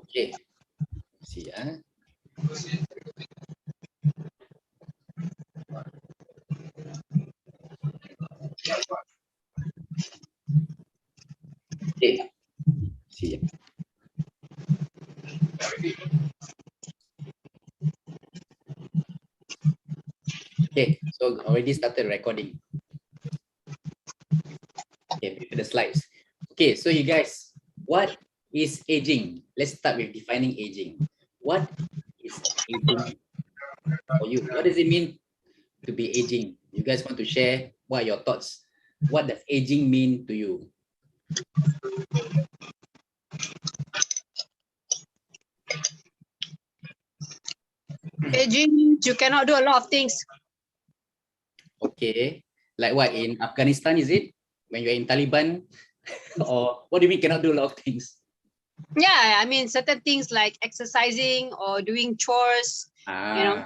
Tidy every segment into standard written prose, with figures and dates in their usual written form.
Okay, see, okay, see. Okay, so already started recording. Okay, before the slides. Okay, so you guys, what is aging? Let's start with defining aging. What is aging for you? What does it mean to be aging? You guys want to share what are your thoughts? What does aging mean to you? Aging means you cannot do a lot of things. Okay, like what in Afghanistan, is it? When you're in Taliban? Or what do you mean cannot do a lot of things? Yeah, I mean certain things like exercising or doing chores. You know.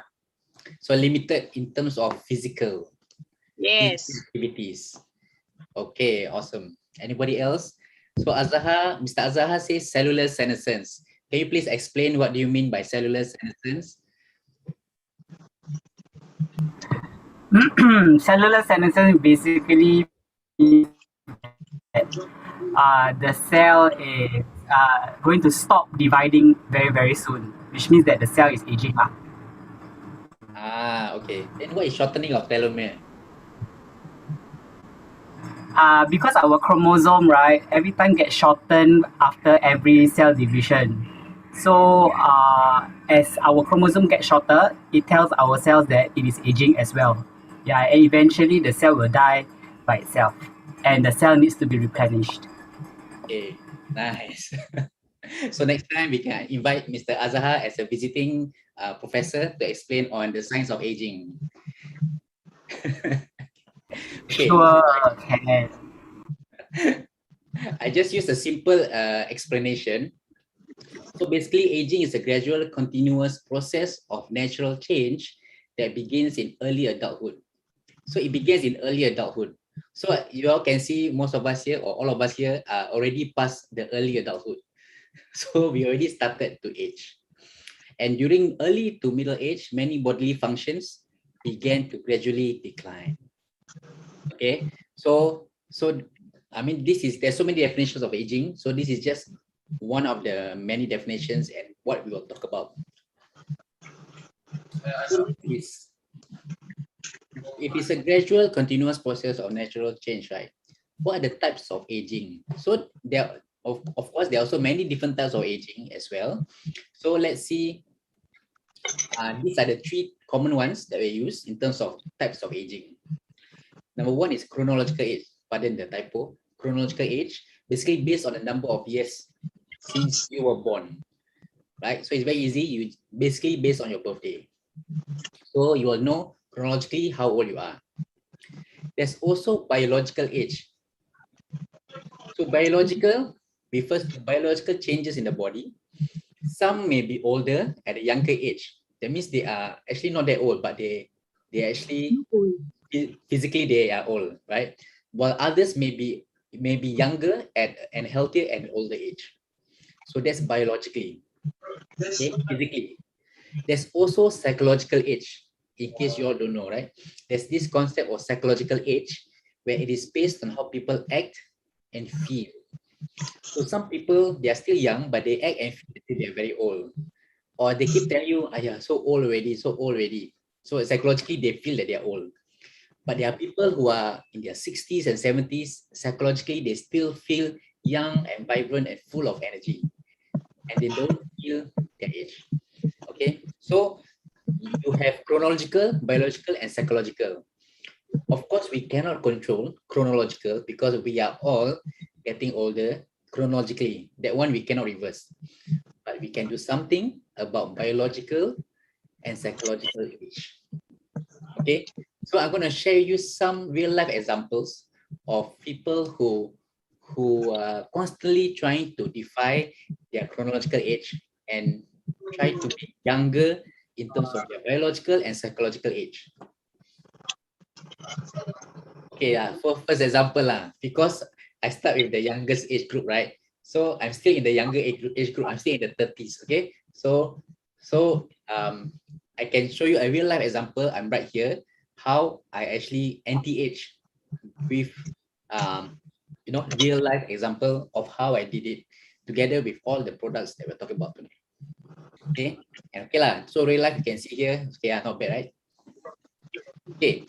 So limited in terms of physical Yes. activities. Okay, awesome. Anybody else? So Mr. Azahar says cellular senescence. Can you please explain what do you mean by cellular senescence? Cellular senescence basically means that the cell is going to stop dividing very, very soon, which means that the cell is aging. Okay. Then what is shortening of telomere? Because our chromosome, right, every time gets shortened after every cell division. So as our chromosome gets shorter, it tells our cells that it is aging as well. Yeah, and eventually the cell will die by itself, and the cell needs to be replenished. Okay, nice. So next time we can invite Mr. Azahar as a visiting professor to explain on the science of aging. Okay. Sure, can. I just use a simple explanation. So basically, aging is a gradual, continuous process of natural change that begins in early adulthood. So it begins in early adulthood. So you all can see most of us here or all of us here are already past the early adulthood. So we already started to age. And during early to middle age, many bodily functions began to gradually decline. Okay, so I mean, there's so many definitions of aging. So this is just one of the many definitions and what we will talk about. So if it's a gradual, continuous process of natural change, right? What are the types of aging? So there, of course, there are also many different types of aging as well. So let's see. These are the three common ones that we use in terms of types of aging. Number one is chronological age. Pardon the typo. Chronological age, basically based on the number of years since you were born, right? So it's very easy. You basically based on your birthday. So you will know chronologically how old you are. There's also biological age. So biological refers to biological changes in the body. Some may be older at a younger age. That means they are actually not that old, but they actually physically they are old, right? While others may be younger at and healthier at an older age. So that's biologically. Okay, physically. There's also psychological age. In case you all don't know, right? There's this concept of psychological age where it is based on how people act and feel. So some people they are still young, but they act and feel that they are very old, or they keep telling you, "Ah, yeah, so old already, so old already." So psychologically they feel that they are old. But there are people who are in their 60s and 70s, psychologically, they still feel young and vibrant and full of energy. And they don't feel their age. Okay, so you have chronological, biological, and psychological. Of course, we cannot control chronological because we are all getting older chronologically. That one we cannot reverse. But we can do something about biological and psychological age. Okay, so I'm going to share you some real life examples of people who are constantly trying to defy their chronological age and try to be younger in terms of their biological and psychological age. Okay, for first example because I start with the youngest age group, right? So I'm still in the younger age group. I'm still in the 30s. Okay. So I can show you a real life example. I'm right here. How I actually anti-age with real life example of how I did it together with all the products that we're talking about today. Okay. And okay lah. So real life you can see here. Okay, not bad, right? Okay.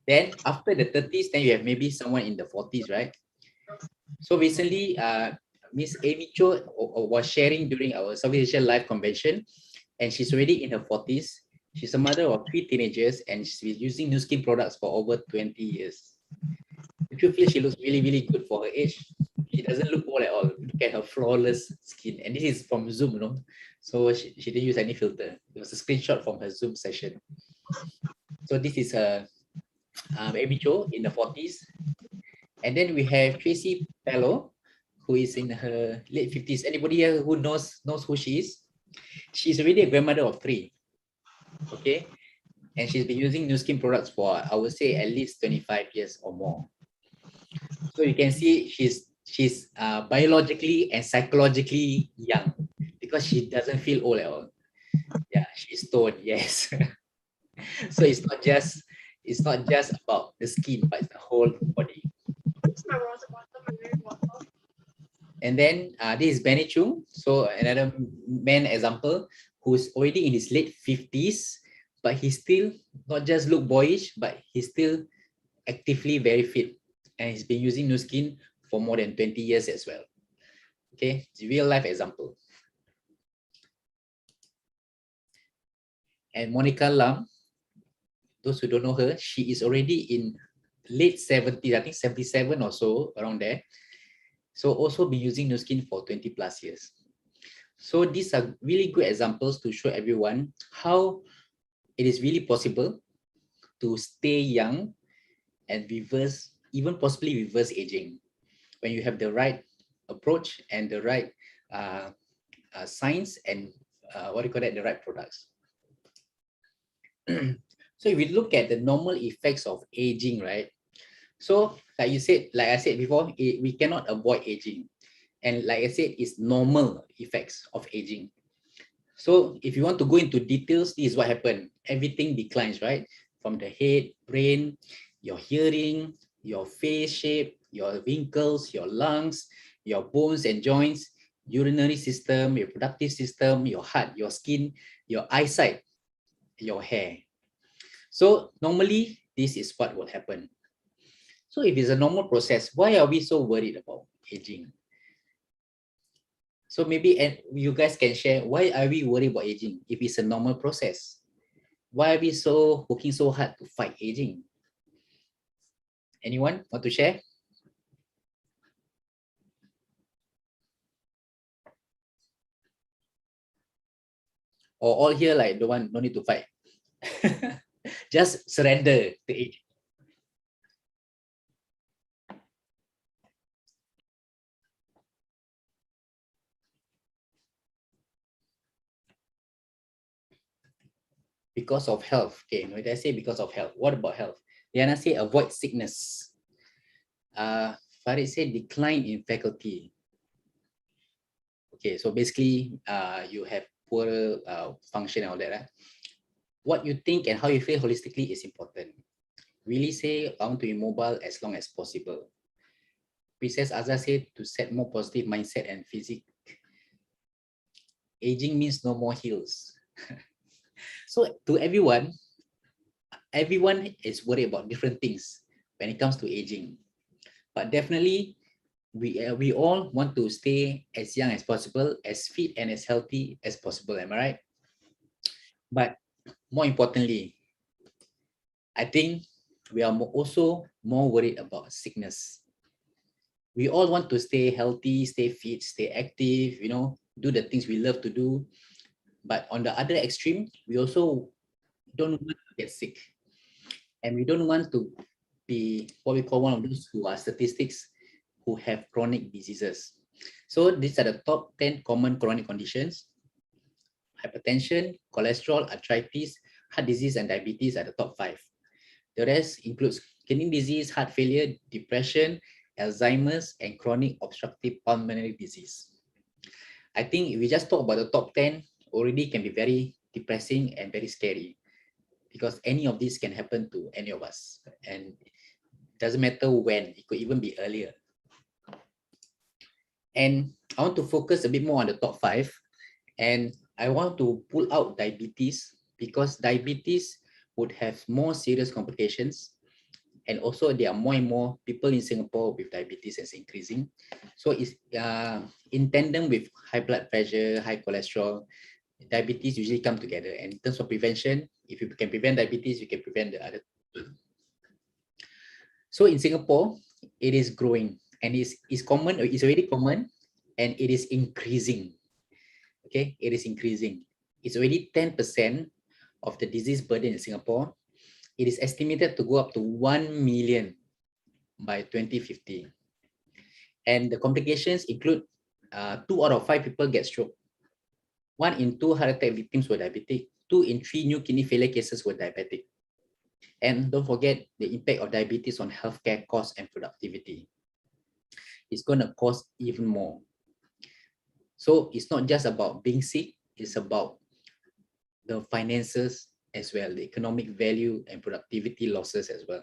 Then after the 30s, then you have maybe someone in the 40s, right? So recently, Miss Amy Cho was sharing during our Southeast Asia Live Convention, and she's already in her 40s. She's a mother of 3 teenagers, and she's been using new skin products for over 20 years. If you feel she looks really, really good for her age, she doesn't look old at all. Look at her flawless skin. And this is from Zoom, So she didn't use any filter. It was a screenshot from her Zoom session. So this is her Amy Cho in the 40s. And then we have Tracy Pello, who is in her late 50s. Anybody here who knows who she is? She's already a grandmother of 3. Okay. And she's been using new skin products for, I would say, at least 25 years or more. So you can see she's biologically and psychologically young because she doesn't feel old at all. Yeah, she's toned, yes. So it's not just about the skin, but it's the whole body. And then this is Benny Chung. So another man example who's already in his late 50s, but he still not just look boyish, but he's still actively very fit. And he's been using new skin for more than 20 years as well. Okay, it's a real life example. And Monica Lam, those who don't know her, she is already in late 70s, I think 77 or so, around there. So also been using new skin for 20 plus years. So these are really good examples to show everyone how it is really possible to stay young and reverse, even possibly reverse aging, when you have the right approach and the right science and the right products. So if we look at the normal effects of aging, right? So like I said before, we cannot avoid aging. And like I said, it's normal effects of aging. So if you want to go into details, this is what happened. Everything declines, right? From the head, brain, your hearing, your face shape, your wrinkles, your lungs, your bones and joints, urinary system, your reproductive system, your heart, your skin, your eyesight, your hair. So normally, this is what will happen. So if it's a normal process, why are we so worried about aging? So maybe you guys can share, why are we worried about aging if it's a normal process? Why are we working so hard to fight aging? Anyone want to share? Or all here like no need to fight. Just surrender to aging. Because of health. Okay, no, did I say because of health? What about health? Diana say avoid sickness. Farid said decline in faculty. Okay, so basically you have poor function and all that. Right? What you think and how you feel holistically is important. Really say I want to be mobile as long as possible. Princess Azza said to set more positive mindset and physique. Aging means no more heels. So to everyone is worried about different things when it comes to aging. But definitely, we all want to stay as young as possible, as fit and as healthy as possible. Am I right? But more importantly, I think we are also more worried about sickness. We all want to stay healthy, stay fit, stay active, do the things we love to do. But on the other extreme, we also don't want to get sick. And we don't want to be what we call one of those who are statistics who have chronic diseases. So these are the top 10 common chronic conditions. Hypertension, cholesterol, arthritis, heart disease, and diabetes are the top 5. The rest includes kidney disease, heart failure, depression, Alzheimer's, and chronic obstructive pulmonary disease. I think if we just talk about the top 10, already can be very depressing and very scary, because any of these can happen to any of us, and it doesn't matter when, it could even be earlier. And I want to focus a bit more on the top 5, and I want to pull out diabetes, because diabetes would have more serious complications, and also there are more and more people in Singapore with diabetes is increasing. So it's in tandem with high blood pressure, high cholesterol, diabetes usually come together. And in terms of prevention, if you can prevent diabetes, you can prevent the other two. So in Singapore, it is growing, and it's common, it's already common, and it is increasing. Okay, it is increasing. It's already 10% of the disease burden in Singapore. It is estimated to go up to 1 million by 2050. And the complications include 2 out of 5 people get stroke. 1 in 2 heart attack victims were diabetic. 2 in 3 new kidney failure cases were diabetic. And don't forget the impact of diabetes on healthcare costs and productivity. It's going to cost even more. So it's not just about being sick, it's about the finances as well, the economic value and productivity losses as well.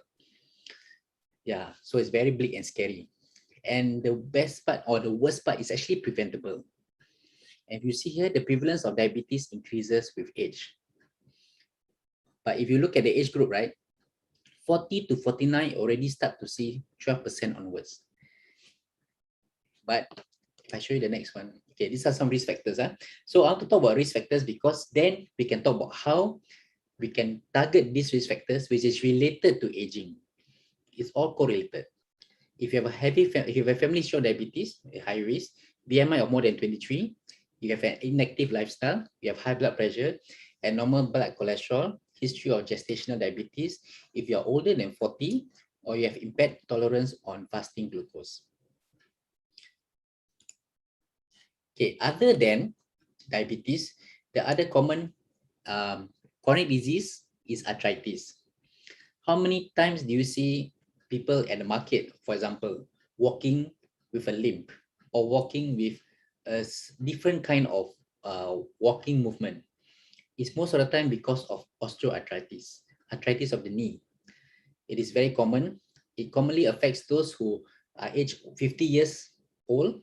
Yeah, so it's very bleak and scary. And the best part, or the worst part, is actually preventable. And you see here, the prevalence of diabetes increases with age. But if you look at the age group, right, 40 to 49 already start to see 12% onwards. But if I show you the next one, okay, these are some risk factors. So I want to talk about risk factors, because then we can talk about how we can target these risk factors, which is related to aging. It's all correlated. If you have a family history of diabetes, a high risk, BMI of more than 23, you have an inactive lifestyle, you have high blood pressure, and normal blood cholesterol, history of gestational diabetes, if you are older than 40, or you have impaired tolerance on fasting glucose. Okay, other than diabetes, the other common chronic disease is arthritis. How many times do you see people at the market, for example, walking with a limp, or walking with a different kind of walking movement? It's most of the time because of osteoarthritis, arthritis of the knee. It is very common. It commonly affects those who are aged 50 years old,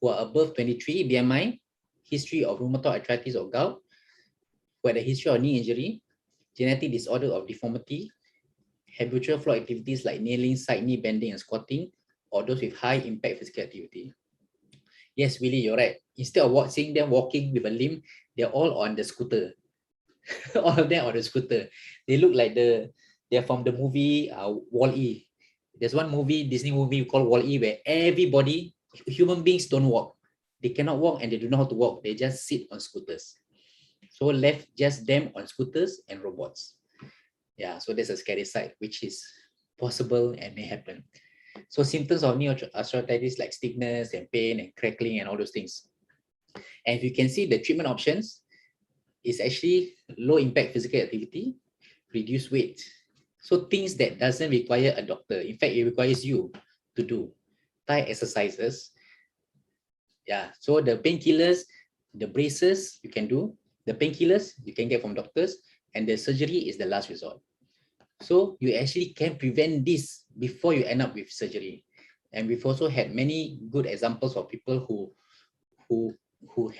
who are above 23 BMI, history of rheumatoid arthritis or gout, who had a history of knee injury, genetic disorder of deformity, habitual floor activities like kneeling, side knee bending, and squatting, or those with high impact physical activity. Yes, Willie, you're right. Instead of seeing them walking with a limp, they're all on the scooter. All of them on the scooter. They look like they're from the movie Wall-E. There's one movie, Disney movie called Wall-E, where everybody, human beings don't walk. They cannot walk and they do not know how to walk. They just sit on scooters. So left just them on scooters and robots. Yeah, so there's a scary side, which is possible and may happen. So symptoms of knee osteoarthritis like stiffness and pain and crackling and all those things. And if you can see, the treatment options is actually low impact physical activity, reduce weight. So things that doesn't require a doctor. In fact, it requires you to do Thai exercises. Yeah, so the painkillers, the braces you can do, the painkillers you can get from doctors, and the surgery is the last resort. So you actually can prevent this before you end up with surgery. And we've also had many good examples of people who could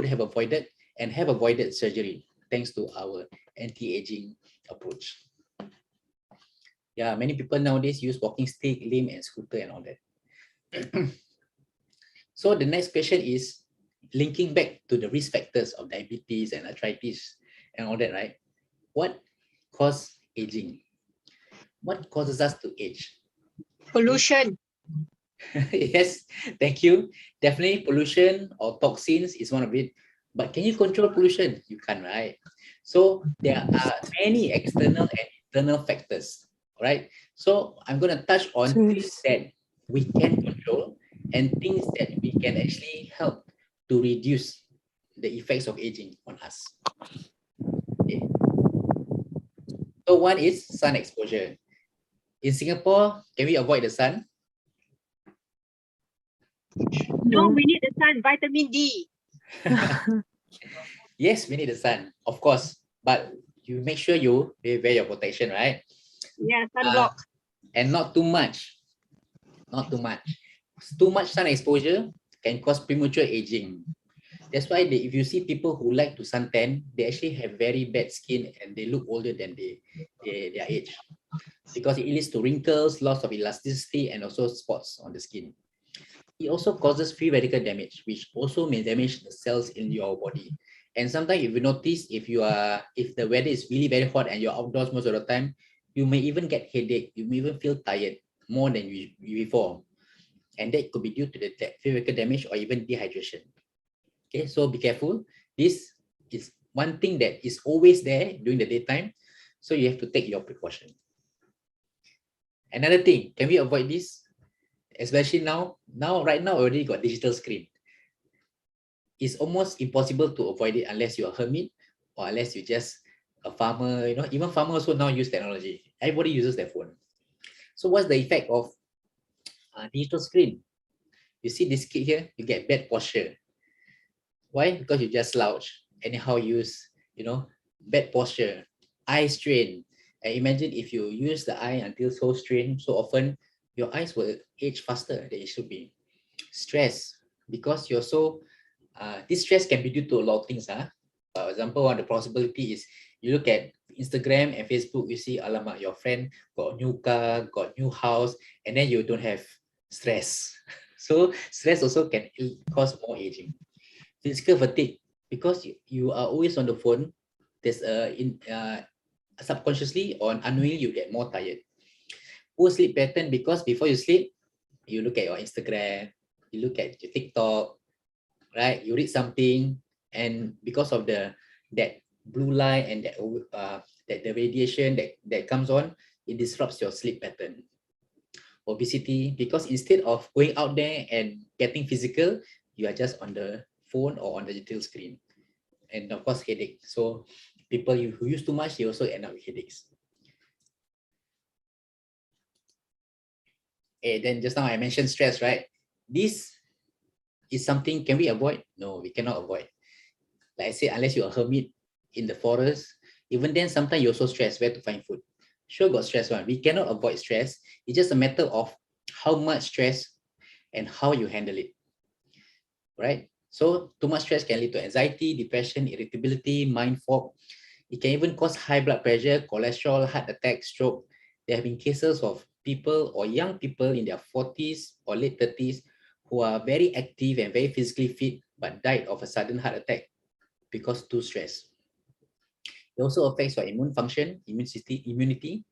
have avoided and have avoided surgery thanks to our anti-aging approach. Yeah, many people nowadays use walking stick, limb, and scooter and all that. So the next question is linking back to the risk factors of diabetes and arthritis and all that, right? What causes aging? What causes us to age? Pollution. Yes, thank you. Definitely pollution or toxins is one of it. But can you control pollution? You can't, right? So there are many external and internal factors, right? So I'm going to touch on things that we can control and things that we can actually help to reduce the effects of aging on us. Okay. So one is sun exposure. In Singapore, can we avoid the sun? No, we need the sun, vitamin D. Yes, we need the sun, of course, but you make sure you wear your protection, right? Yeah, sunblock. And not too much. Not too much. Too much sun exposure can cause premature aging. That's why if you see people who like to suntan, they actually have very bad skin and they look older than their age, because it leads to wrinkles, loss of elasticity, and also spots on the skin. It also causes free radical damage, which also may damage the cells in your body. And sometimes if you notice, if the weather is really very hot and you're outdoors most of the time, you may even get headache, you may even feel tired more than before. And that could be due to the free radical damage or even dehydration. Okay, so be careful. This is one thing that is always there during the daytime, so you have to take your precaution. Another thing, can we avoid this? Especially right now already got digital screen. It's almost impossible to avoid it unless you're a hermit or unless you're just a farmer. Even farmers also now use technology. Everybody uses their phone. So what's the effect of digital screen? You see this kid here, you get bad posture. Why? Because you just slouch, anyhow use, bad posture, eye strain. And imagine if you use the eye until so strained so often, your eyes will age faster than it should be. Stress, because you're so, this stress can be due to a lot of things. For example, one of the possibility is you look at Instagram and Facebook, you see, alamak, your friend got a new car, got a new house, and then you don't have stress. So stress also can cause more aging. Physical fatigue, because you are always on the phone, there's subconsciously or unknowingly you get more tired. Poor sleep pattern, because before you sleep, you look at your Instagram, you look at your TikTok, right? You read something, and because of that blue light and that the radiation that comes on, it disrupts your sleep pattern. Obesity, because instead of going out there and getting physical, you are just on the phone or on the digital screen. And of course, headache. So people who use too much, they also end up with headaches. And then just now I mentioned stress, right? This is something, can we avoid? No, we cannot avoid. Like I said, unless you're a hermit in the forest, even then sometimes you're also stressed where to find food. Sure, got stress one. We cannot avoid stress. It's just a matter of how much stress and how you handle it, right? So too much stress can lead to anxiety, depression, irritability, mind fog. It can even cause high blood pressure, cholesterol, heart attack, stroke. There have been cases of people or young people in their 40s or late 30s who are very active and very physically fit but died of a sudden heart attack because too stressed. It also affects your immune function, immunity.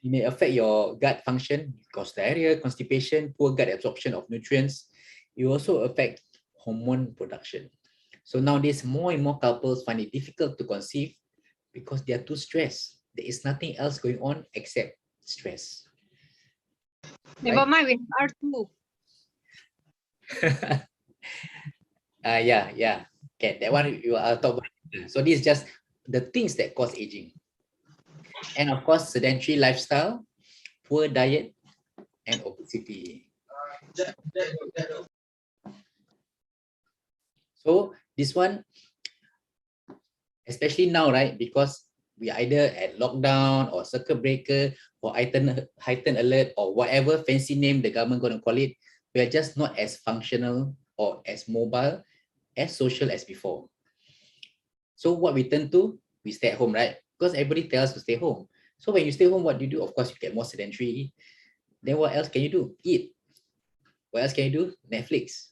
It may affect your gut function, cause diarrhea, constipation, poor gut absorption of nutrients. It also affect hormone production. So nowadays, more and more couples find it difficult to conceive because they are too stressed. There is nothing else going on except stress. Never mind, we have R2. Yeah. Okay, that one you are talk about. So this is just the things that cause aging. And of course, sedentary lifestyle, poor diet, and obesity. So this one, especially now, right? Because we either at lockdown or circuit breaker or heightened alert or whatever fancy name the government going to call it, we are just not as functional or as mobile, as social as before. So what we turn to, we stay at home, right? Because everybody tells us to stay home. So when you stay home, what do you do? Of course, you get more sedentary. Then what else can you do? Eat. What else can you do? Netflix.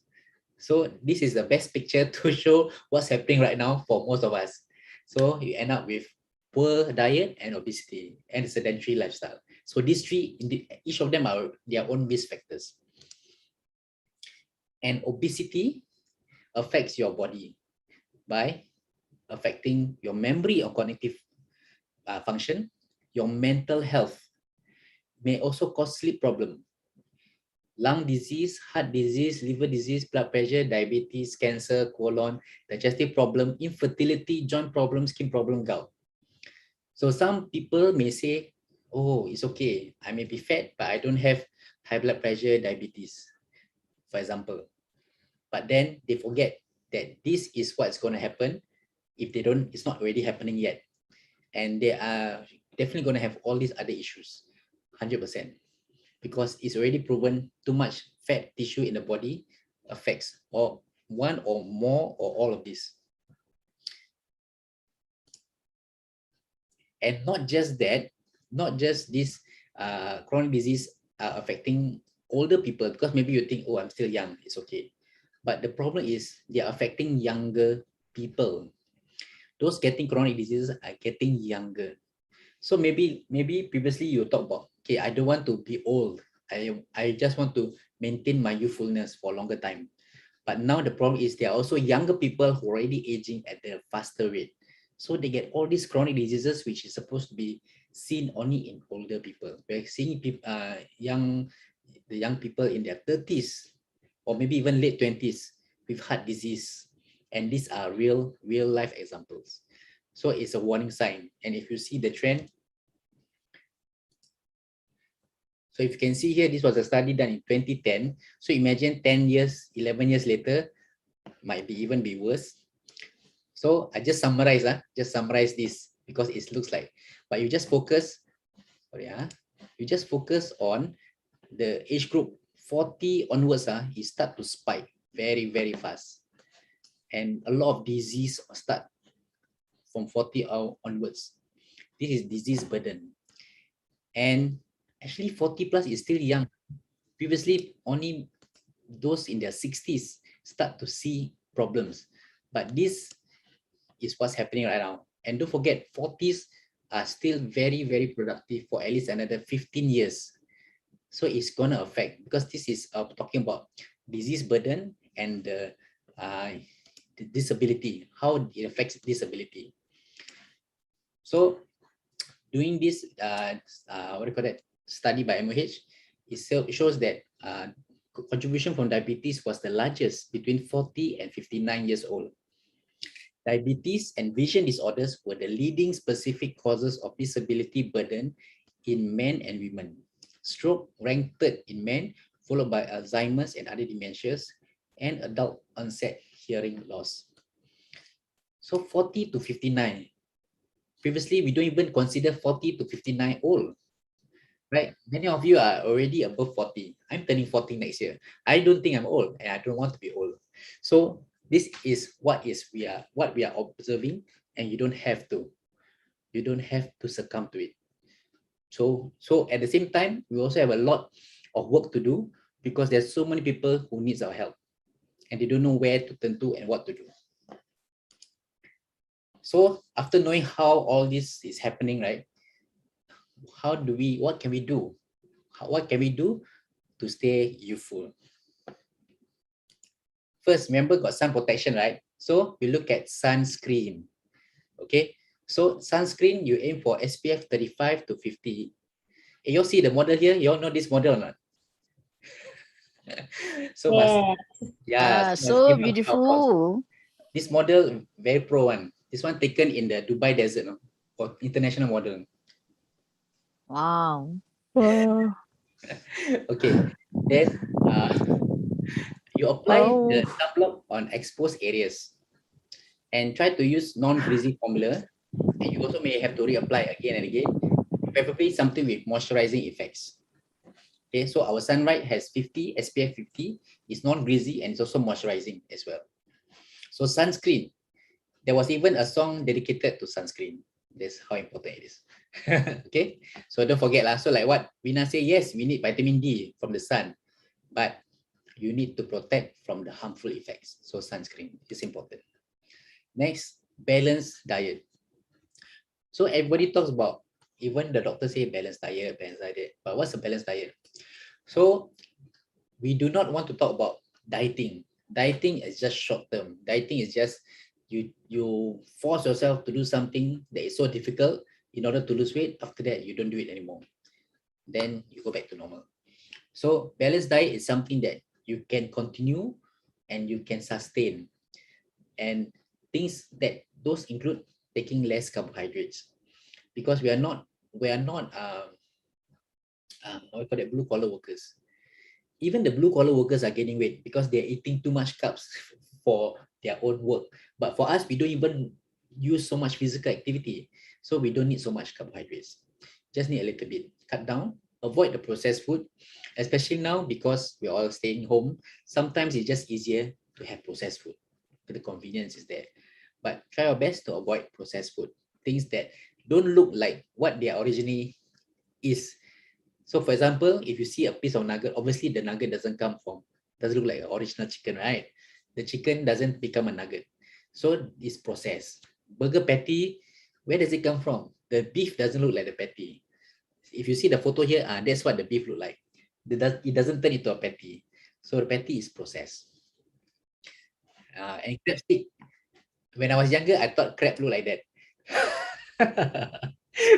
So this is the best picture to show what's happening right now for most of us. So you end up with poor diet and obesity and sedentary lifestyle. So these three, each of them are their own risk factors. And obesity affects your body by affecting your memory or cognitive function, your mental health, may also cause sleep problem, lung disease, heart disease, liver disease, blood pressure, diabetes, cancer, colon, digestive problem, infertility, joint problem, skin problem, gout. So some people may say, oh, it's okay, I may be fat, but I don't have high blood pressure, diabetes. for example. But then they forget that this is what's going to happen if they don't, it's not already happening yet. And they are definitely going to have all these other issues, 100%, because it's already proven too much fat tissue in the body affects or one or more or all of this. And not just that, not just this chronic disease affecting older people, because maybe you think, oh, I'm still young, it's okay. But the problem is they are affecting younger people. Those getting chronic diseases are getting younger. So maybe previously you talk about, okay, I don't want to be old. I just want to maintain my youthfulness for a longer time. But now the problem is there are also younger people who are already aging at a faster rate. So they get all these chronic diseases, which is supposed to be seen only in older people. We're seeing people, the young people in their 30s or maybe even late 20s with heart disease. And these are real life examples. So it's a warning sign. And if you see the trend, so if you can see here, this was a study done in 2010. So imagine 10 years, 11 years later, might be even be worse. So I just summarize this because it looks like, but you just focus, you just focus on the age group 40 onwards, it start to spike very, very fast. And a lot of disease start from 40 onwards. This is disease burden. And actually 40 plus is still young. Previously, only those in their 60s start to see problems. But this is what's happening right now. And don't forget, 40s are still very, very productive for at least another 15 years. So it's going to affect, because this is talking about disease burden and the disability, how it affects disability. So doing this, what do you call that, study by MOH, it shows that contribution from diabetes was the largest between 40 and 59 years old. Diabetes and vision disorders were the leading specific causes of disability burden in men and women. Stroke ranked third in men, followed by Alzheimer's and other dementias, and adult onset hearing loss. So 40 to 59. Previously, we don't even consider 40 to 59 old, right? Many of you are already above 40. I'm turning 40 next year. I don't think I'm old, and I don't want to be old. So this is what we are observing, and you don't have to succumb to it. So at the same time, we also have a lot of work to do, because there's so many people who needs our help, and they don't know where to turn to and what to do. So after knowing how all this is happening, right? What can we do? What can we do to stay youthful? First, remember, got sun protection, right? So we look at sunscreen. Okay, so sunscreen, you aim for SPF 35 to 50. You all see the model here? You all know this model or not? So so beautiful. This model very pro one. This one taken in the Dubai desert, no? For international model. Wow. Okay, then you apply the sunblock on exposed areas and try to use non-greasy formula. And you also may have to reapply again and again, preferably something with moisturizing effects. Okay, so our sunlight has 50, SPF 50, it's non-greasy and it's also moisturizing as well. So sunscreen, there was even a song dedicated to sunscreen. That's how important it is. Okay, so don't forget lah. So like what Vina say, yes, we need vitamin D from the sun, but you need to protect from the harmful effects. So sunscreen is important. Next, balanced diet. So everybody talks about, even the doctor say balanced diet, but what's a balanced diet? So we do not want to talk about dieting. Dieting is just short term. Dieting is just you force yourself to do something that is so difficult in order to lose weight. After that, you don't do it anymore. Then you go back to normal. So balanced diet is something that you can continue and you can sustain. And those include taking less carbohydrates, because we are not what we call it, blue collar workers. even the blue collar workers are gaining weight because they're eating too much carbs for their own work. But for us, we don't even use so much physical activity, so we don't need so much carbohydrates. Just need a little bit. Cut down, avoid the processed food, especially now because we're all staying home. Sometimes it's just easier to have processed food. The convenience is there. But try our best to avoid processed food. Things that don't look like what they originally is. So for example, if you see a piece of nugget, obviously the nugget doesn't look like an original chicken, right? The chicken doesn't become a nugget. So it's processed. Burger patty, where does it come from? The beef doesn't look like the patty. If you see the photo here, that's what the beef look like. It doesn't turn into a patty. So the patty is processed. And crab stick, when I was younger, I thought crab looked like that.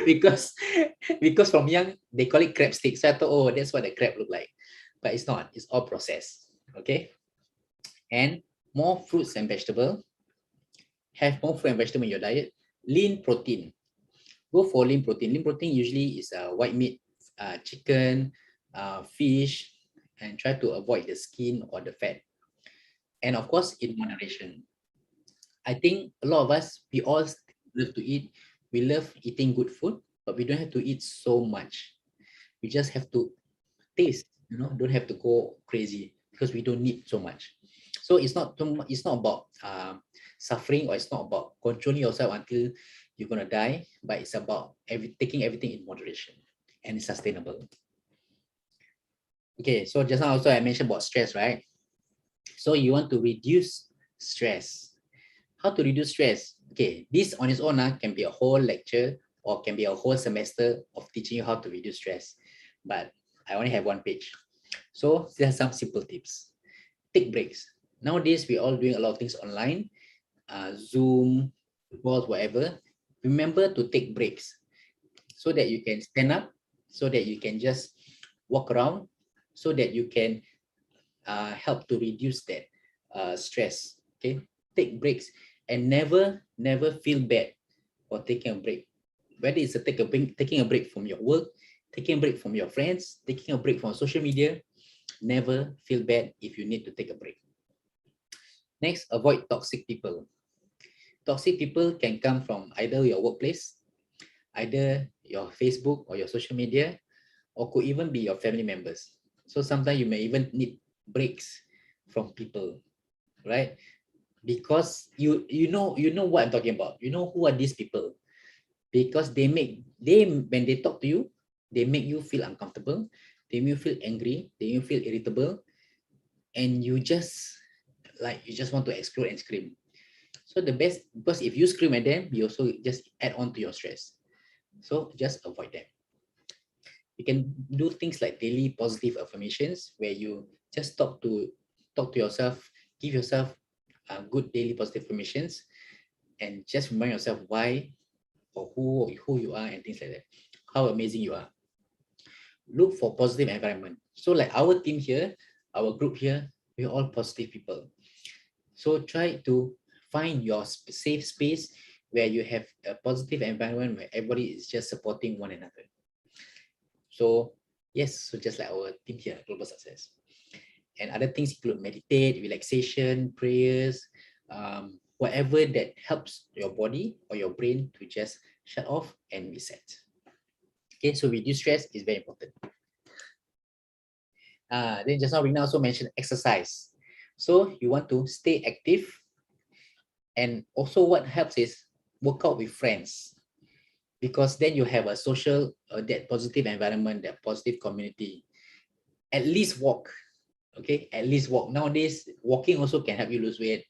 because from young, they call it crab stick. So I thought, oh, that's what the crab look like. But it's not. It's all processed. Okay? And more fruits and vegetables. Have more fruit and vegetable in your diet. Lean protein. Go for lean protein. Lean protein usually is white meat, chicken, fish, and try to avoid the skin or the fat. And of course, in moderation. I think a lot of us, we all love to eat. We love eating good food, but we don't have to eat so much. We just have to taste, don't have to go crazy because we don't need so much. So it's not about suffering, or it's not about controlling yourself until you're gonna die, but it's about taking everything in moderation and it's sustainable. Okay, so just now also I mentioned about stress, right? So you want to reduce stress. How to reduce stress? Okay, this on its own can be a whole lecture or can be a whole semester of teaching you how to reduce stress. But I only have one page. So there are some simple tips. Take breaks. Nowadays, we're all doing a lot of things online, Zoom, calls, whatever. Remember to take breaks so that you can stand up, so that you can just walk around, so that you can help to reduce that stress. Okay, take breaks and never feel bad for taking a break. Whether it's taking a break from your work, taking a break from your friends, taking a break from social media, never feel bad if you need to take a break. Next, avoid toxic people. Toxic people can come from either your workplace, either your Facebook or your social media, or could even be your family members. So sometimes you may even need breaks from people, right? Because you know what I'm talking about. You know who are these people, because when they talk to you, they make you feel uncomfortable, they make you feel angry, they make you feel irritable, and you just want to explode and scream. So the best, because if you scream at them, you also just add on to your stress. So just avoid them. You can do things like daily positive affirmations, where you just talk to yourself, give yourself good daily positive affirmations, and just remind yourself why or who you are and things like that, how amazing you are. Look for positive environment. So like our team here, our group here, we're all positive people. So try to find your safe space where you have a positive environment where everybody is just supporting one another. So yes, so just like our team here, Global Success. And other things include meditate, relaxation, prayers, whatever that helps your body or your brain to just shut off and reset. Okay, so reduce stress is very important. Then just now Rina also mentioned exercise. So you want to stay active, and also what helps is work out with friends, because then you have a social, that positive environment, that positive community. At least walk. Okay, at least walk. Nowadays, walking also can help you lose weight.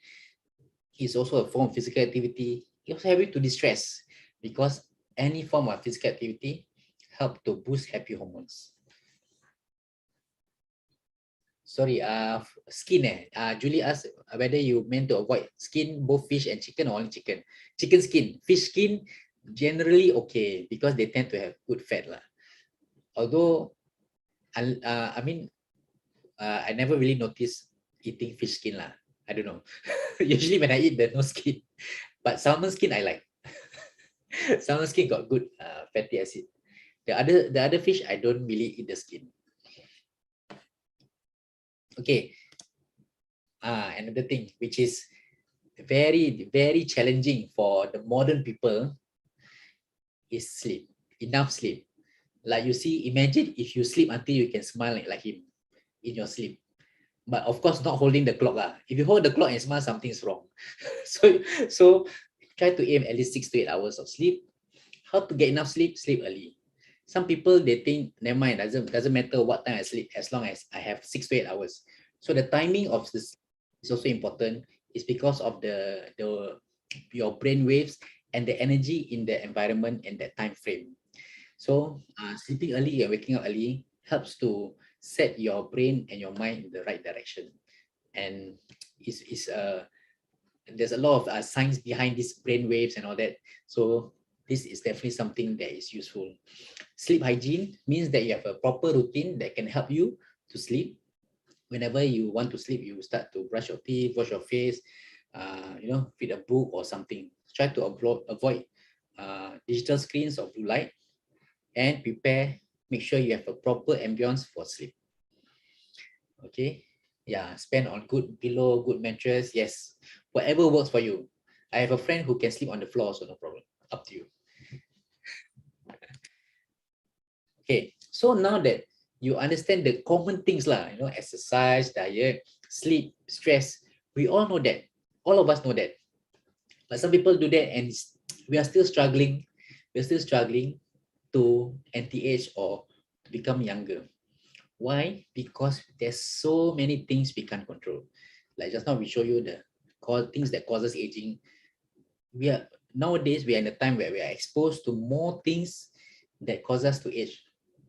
It's also a form of physical activity. It also helps you to distress, because any form of physical activity help to boost happy hormones. Sorry, skin. Julie asked whether you meant to avoid skin, both fish and chicken, or only chicken. Chicken skin, fish skin, generally okay, because they tend to have good fat lah. Although, I mean, I never really noticed eating fish skin lah. I don't know. Usually when I eat, there's no skin. But salmon skin I like. Salmon skin got good fatty acid. The other fish, I don't really eat the skin. Okay. Another thing which is very, very challenging for the modern people is sleep. Enough sleep. Like you see, imagine if you sleep until you can smile like him in your sleep. But of course, not holding the clock. If you hold the clock and smile, something's wrong. so try to aim at least 6 to 8 hours of sleep. How to get enough sleep? Sleep early. Some people, they think, never mind, doesn't matter what time I sleep as long as I have 6 to 8 hours. So the timing of this is also important. It's because of your brain waves and the energy in the environment and that time frame. So sleeping early and waking up early helps to set your brain and your mind in the right direction. And there's a lot of science behind these brain waves and all that. So this is definitely something that is useful. Sleep hygiene means that you have a proper routine that can help you to sleep. Whenever you want to sleep, you start to brush your teeth, wash your face, read a book or something. Try to avoid digital screens or blue light, and make sure you have a proper ambience for sleep. Okay. Yeah, spend on good pillow, good mattress. Yes, whatever works for you. I have a friend who can sleep on the floor, so no problem. Up to you. Okay, so now that you understand the common things lah, exercise, diet, sleep, stress, we all know that. All of us know that. But some people do that and we are still struggling. We're still struggling to anti-age or become younger. Why? Because there's so many things we can't control. Like just now we show you the things that causes aging. Nowadays we are in a time where we are exposed to more things that cause us to age.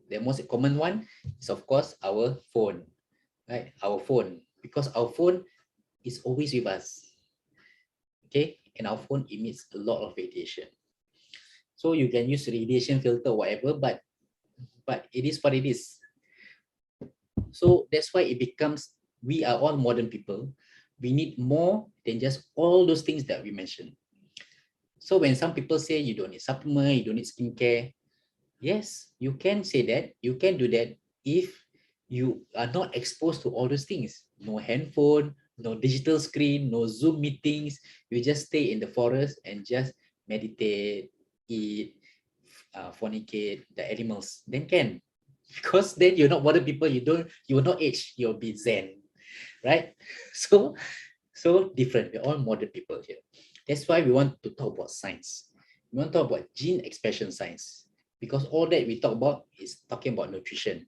The most common one is of course our phone, right? Our phone, because our phone is always with us. Okay, and our phone emits a lot of radiation. So you can use radiation filter, whatever, but it is what it is. So that's why it becomes, we are all modern people. We need more than just all those things that we mentioned. So when some people say you don't need supplement, you don't need skincare, yes, you can say that, you can do that if you are not exposed to all those things. No handphone, no digital screen, no Zoom meetings. You just stay in the forest and just meditate, eat, fornicate the animals. Then can, because then you're not modern people. You will not age. You'll be Zen, right? So different. We're all modern people here. That's why we want to talk about science. We want to talk about gene expression science, because all that we talk about is talking about nutrition,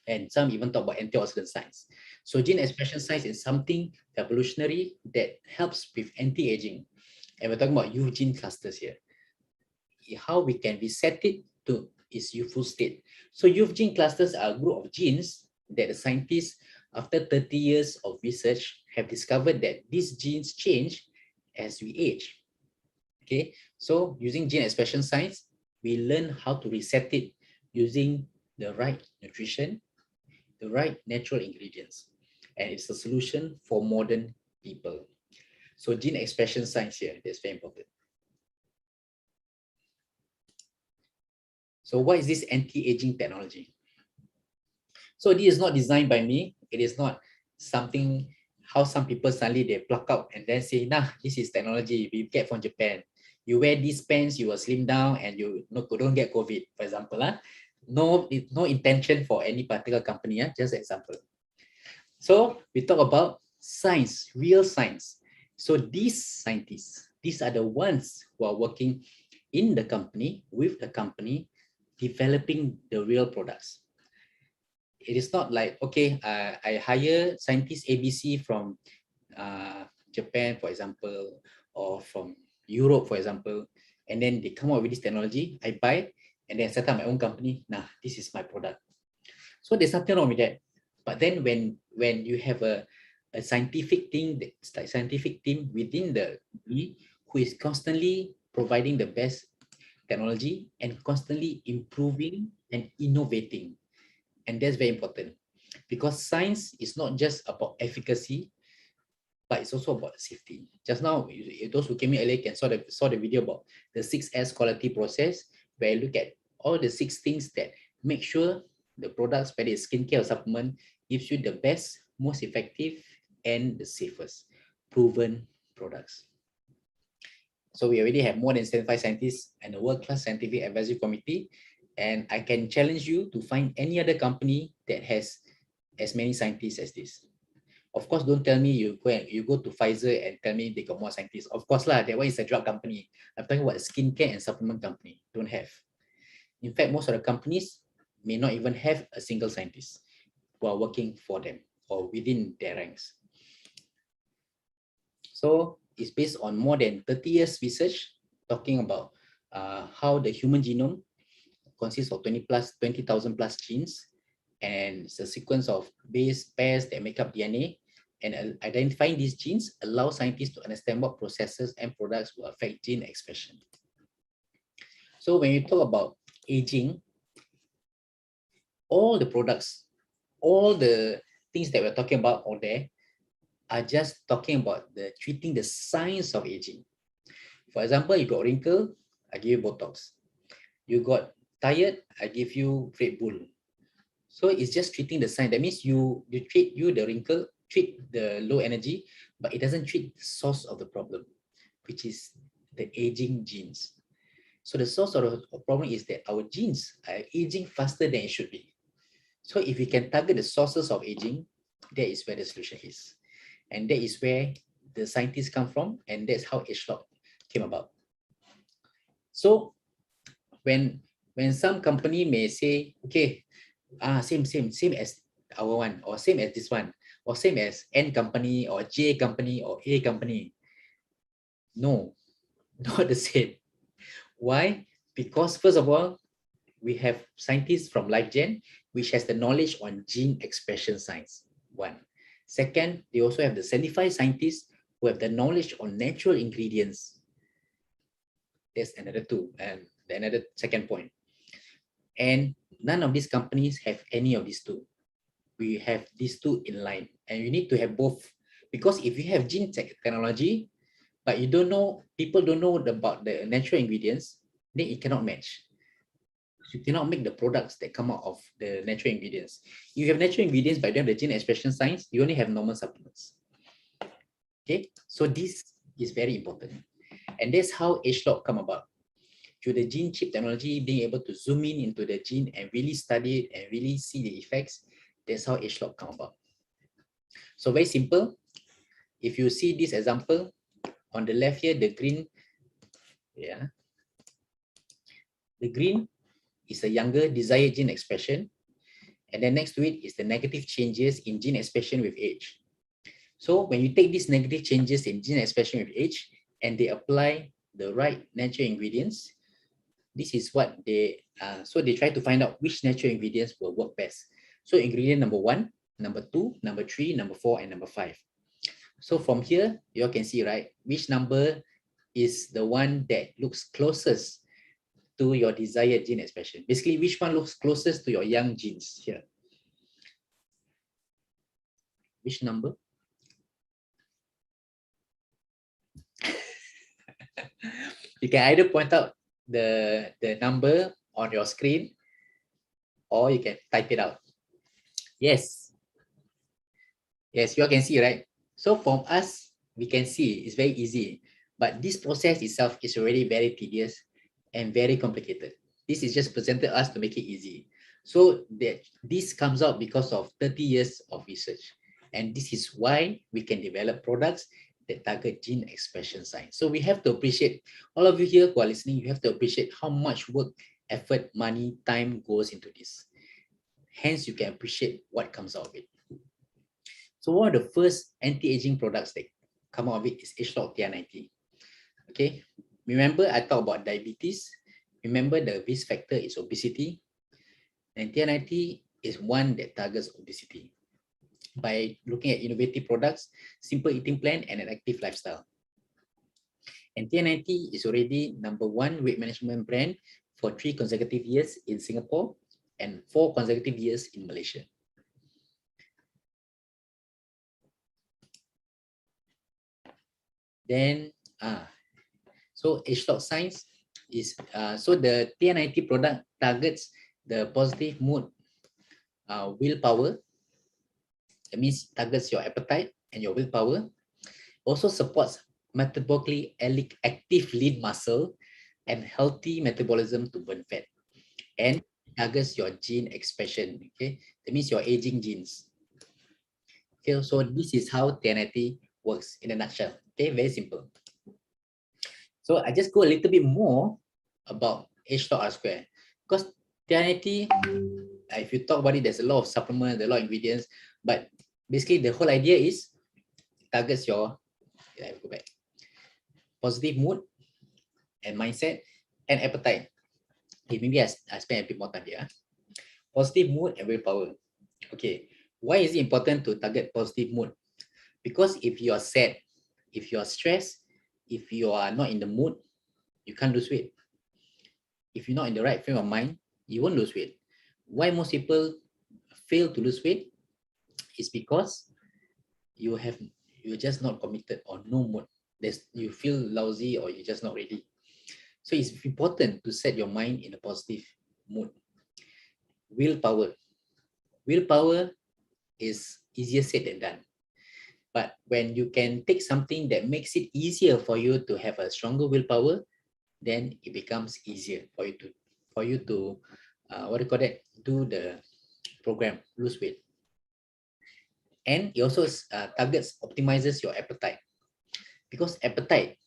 and some even talk about antioxidant science. So gene expression science is something evolutionary that helps with anti-aging, and we're talking about youth gene clusters here. How we can reset it to its youthful state. So youth gene clusters are a group of genes that the scientists, after 30 years of research, have discovered that these genes change as we age. Okay, so using gene expression science, we learn how to reset it using the right nutrition, the right natural ingredients, and it's a solution for modern people. So gene expression science here, that's very important. So what is this anti-aging technology? So this is not designed by me. It is not something how some people suddenly they pluck out and then say, nah, this is technology we get from Japan. You wear these pants, you will slim down and you don't get COVID, for example. No intention for any particular company, just example. So we talk about science, real science. So these scientists, these are the ones who are working in the company, with the company, developing the real products. It is not like, okay, I hire scientist ABC from Japan, for example, or from Europe, for example, and then they come up with this technology, I buy, and then set up my own company. Nah, this is my product. So there's nothing wrong with that. But then when you have a scientific team, scientific team within the company who is constantly providing the best technology and constantly improving and innovating, and that's very important, because science is not just about efficacy, but it's also about safety. Just now, those who came in earlier saw the video about the 6S quality process, where I look at all the 6 things that make sure the products, whether it's skincare or supplement, gives you the best most effective, and the safest proven products. So we already have more than 75 scientists and a world-class scientific advisory committee. And I can challenge you to find any other company that has as many scientists as this. Of course, don't tell me you go to Pfizer and tell me they got more scientists. Of course lah, that one is a drug company. I'm talking about a skincare and supplement company. Don't have. In fact, most of the companies may not even have a single scientist who are working for them or within their ranks. So it's based on more than 30 years research talking about how the human genome consists of 20,000 plus genes, and it's a sequence of base pairs that make up DNA. And identifying these genes allows scientists to understand what processes and products will affect gene expression. So when you talk about aging, all the products, all the things that we're talking about out there are just talking about treating the signs of aging. For example, you got wrinkle, I give you Botox. You got tired, I give you Red Bull. So it's just treating the sign. That means you treat the wrinkle, treat the low energy, but it doesn't treat the source of the problem, which is the aging genes. So the source of the problem is that our genes are aging faster than it should be. So if we can target the sources of aging, that is where the solution is. And that is where the scientists come from, and that's how AgeLock came about. So when some company may say, okay, same as our one, or same as this one, or same as N company, or J company, or A company. No, not the same. Why? Because first of all, we have scientists from LifeGen, which has the knowledge on gene expression science. One. Second, they also have the certified scientists who have the knowledge on natural ingredients. That's another two, and another second point. And none of these companies have any of these two. We have these two in line, and you need to have both. Because if you have gene technology, but you don't know, people don't know about the natural ingredients, then it cannot match. You cannot make the products that come out of the natural ingredients. You have natural ingredients, but you don't have the gene expression science, you only have normal supplements. Okay, so this is very important. And that's how AgeLock come about. Through the gene chip technology, being able to zoom in into the gene and really study it and really see the effects, that's how AgeLock come about. So very simple. If you see this example, on the left here, the green, the green is a younger desired gene expression, and then next to it is the negative changes in gene expression with age. So when you take these negative changes in gene expression with age and they apply the right natural ingredients, this is what they so they try to find out which natural ingredients will work best. So ingredient number 1, number 2, number 3, number 4, and number 5. So from here, you can see, right, which number is the one that looks closest to your desired gene expression. Basically, which one looks closest to your young genes here? Which number? You can either point out the number on your screen, or you can type it out. Yes. Yes, you can see, right? So from us, we can see it's very easy. But this process itself is already very tedious and very complicated. This is just presented us to make it easy. So this comes out because of 30 years of research. And this is why we can develop products that target gene expression science. So we have to appreciate, all of you here who are listening, you have to appreciate how much work, effort, money, time goes into this. Hence, you can appreciate what comes out of it. So one of the first anti-aging products that come out of it is AgeLock TR90. Okay, remember I talked about diabetes. Remember the risk factor is obesity. And TR90 is one that targets obesity by looking at innovative products, simple eating plan, and an active lifestyle. And TR90 is already #1 weight management brand for 3 consecutive years in Singapore and 4 consecutive years in Malaysia. Then, so AgeLock Science is, so the TR90 product targets the positive mood, willpower, That means targets your appetite and your willpower. Also supports metabolically active lean muscle and healthy metabolism to burn fat. And targets your gene expression. Okay, that means your aging genes. Okay, so this is how TNIT works in a nutshell. Okay, very simple. So I just go a little bit more about H log R square, because TNIT, if you talk about it, there's a lot of supplements, a lot of ingredients, but basically the whole idea is targets your, go back, positive mood and mindset and appetite. Okay, maybe I spend a bit more time here. Positive mood and willpower. Okay, why is it important to target positive mood? Because if you are sad, if you are stressed, if you are not in the mood, you can't lose weight. If you're not in the right frame of mind, you won't lose weight. Why most people fail to lose weight is because you're just not committed or no mood. You feel lousy or you're just not ready. So it's important to set your mind in a positive mood. Willpower. Willpower is easier said than done. But when you can take something that makes it easier for you to have a stronger willpower, then it becomes easier for you to do the program, lose weight. And it also optimizes your appetite, because appetite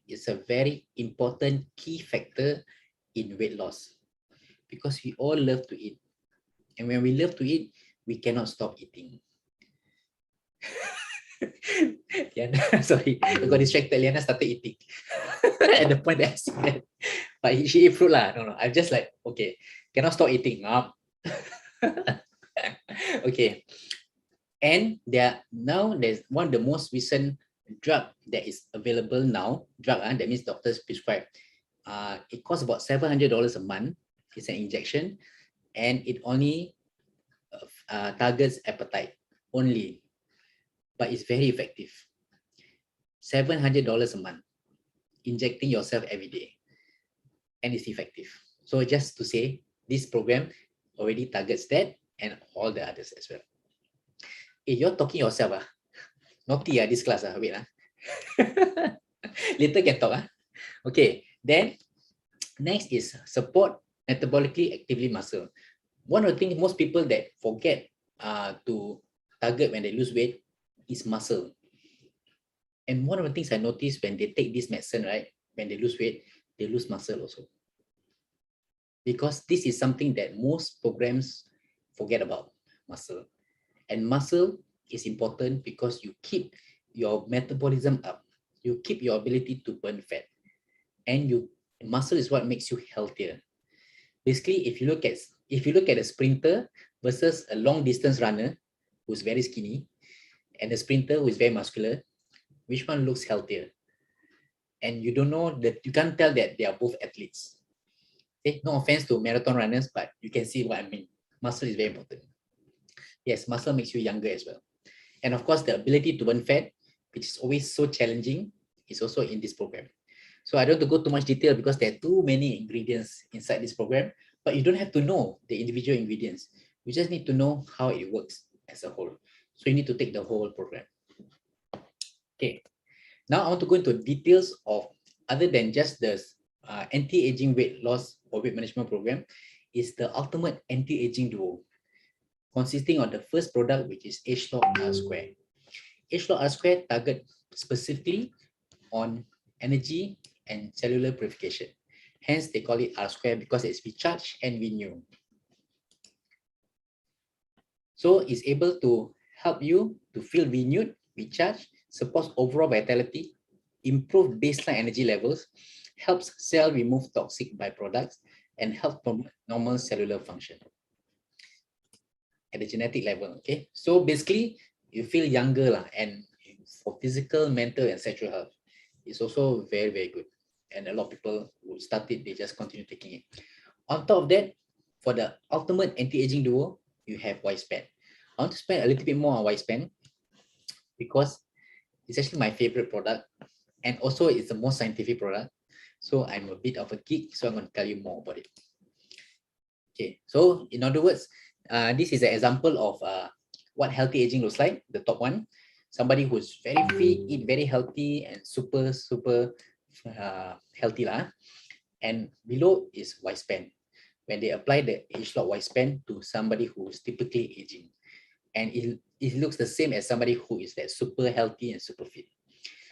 is a very important key factor in weight loss, because we all love to eat, and when we love to eat, we cannot stop eating. Liana, sorry, I got distracted. Liana started eating at the point that I said that. But she ate fruit lah. No, I'm just like, okay, cannot stop eating. Okay. And there's one of the most recent drug that is available now. That means doctors prescribe. It costs about $700 a month. It's an injection, and it only targets appetite only, but it's very effective. $700 a month, injecting yourself every day, and it's effective. So just to say, this program already targets that and all the others as well. If you're talking yourself, naughty this class, wait. Later can talk. Okay, then next is support metabolically actively muscle. One of the things most people that forget to target when they lose weight is muscle. And one of the things I noticed when they take this medicine, right, when they lose weight, they lose muscle also. Because this is something that most programs forget about, muscle. And muscle is important because you keep your metabolism up. You keep your ability to burn fat. And muscle is what makes you healthier. Basically, if you look at a sprinter versus a long distance runner who's very skinny, and a sprinter who is very muscular, which one looks healthier? And you don't know that, you can't tell that they are both athletes. Okay, no offense to marathon runners, but you can see what I mean. Muscle is very important. Yes, muscle makes you younger as well. And of course, the ability to burn fat, which is always so challenging, is also in this program. So I don't want to go too much detail because there are too many ingredients inside this program, but you don't have to know the individual ingredients. You just need to know how it works as a whole. So you need to take the whole program. Okay. Now I want to go into details of, other than just the anti-aging weight loss or weight management program, is the ultimate anti-aging duo, consisting of the first product, which is H log R square. H log R square target specifically on energy and cellular purification. Hence, they call it R square because it's recharge and renew. So it's able to help you to feel renewed, recharge, supports overall vitality, improve baseline energy levels, helps cell remove toxic byproducts, and helps promote normal cellular function at the genetic level. Okay, so basically you feel younger and for physical, mental, and sexual health, it's also very, very good. And a lot of people who start it, they just continue taking it. On top of that, for the ultimate anti-aging duo, you have Wispan. I want to spend a little bit more on Wispan because it's actually my favorite product, and also it's the most scientific product. So I'm a bit of a geek, so I'm going to tell you more about it. Okay, so in other words, this is an example of what healthy aging looks like. The top one, somebody who's very fit, eat very healthy and super healthy lah. And below is lifespan. When they apply the age lock lifespan to somebody who is typically aging, and it looks the same as somebody who is that super healthy and super fit.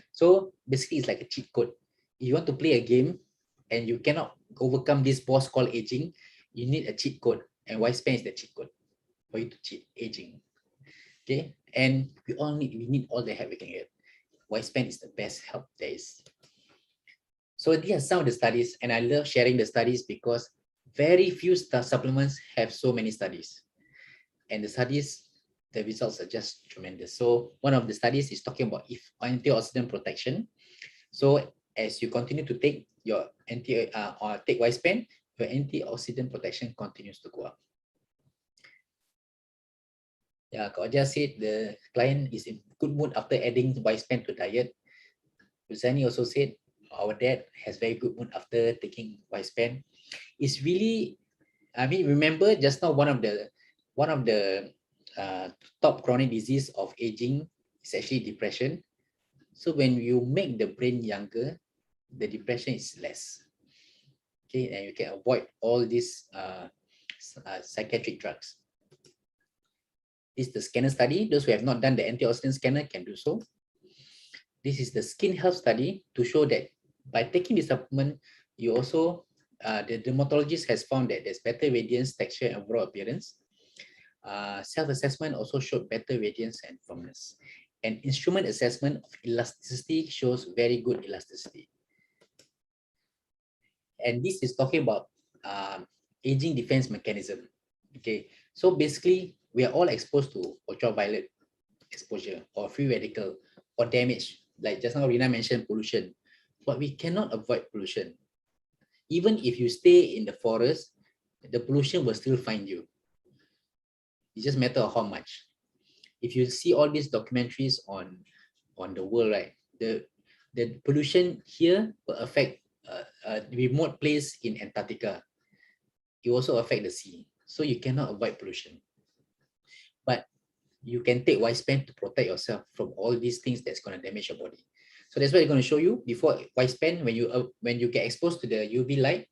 So basically, it's like a cheat code. If you want to play a game and you cannot overcome this boss called aging, you need a cheat code, and lifespan is the cheat code for you to cheat aging. Okay, and we need all the help we can get. Lifespan is the best help there is. So these are some of the studies, and I love sharing the studies because very few supplements have so many studies, and the studies, the results are just tremendous. So one of the studies is talking about if antioxidant protection. So as you continue to take your take lifespan, your antioxidant protection continues to go up. Yeah, Kak Oja said the client is in good mood after adding lifespan to diet. Uzani also said our dad has very good mood after taking lifespan. It's really, I mean, remember just now one of the top chronic disease of aging is actually depression. So when you make the brain younger, the depression is less. Okay, and you can avoid all these psychiatric drugs. This is the scanner study. Those who have not done the antioxidant scanner can do so. This is the skin health study to show that by taking the supplement, you also, the dermatologist has found that there's better radiance, texture, and overall appearance. Self-assessment also showed better radiance and firmness. And instrument assessment of elasticity shows very good elasticity. And this is talking about aging defense mechanism. Okay, so basically, we are all exposed to ultraviolet exposure or free radical or damage. Like just now Rina mentioned pollution, but we cannot avoid pollution. Even if you stay in the forest, the pollution will still find you. It's just a matter of how much. If you see all these documentaries on the world, right, the pollution here will affect a remote place in Antarctica. It also affect the sea. So you cannot avoid pollution. But you can take lifespan to protect yourself from all these things that's going to damage your body. So that's what I'm going to show you before lifespan. When you get exposed to the UV light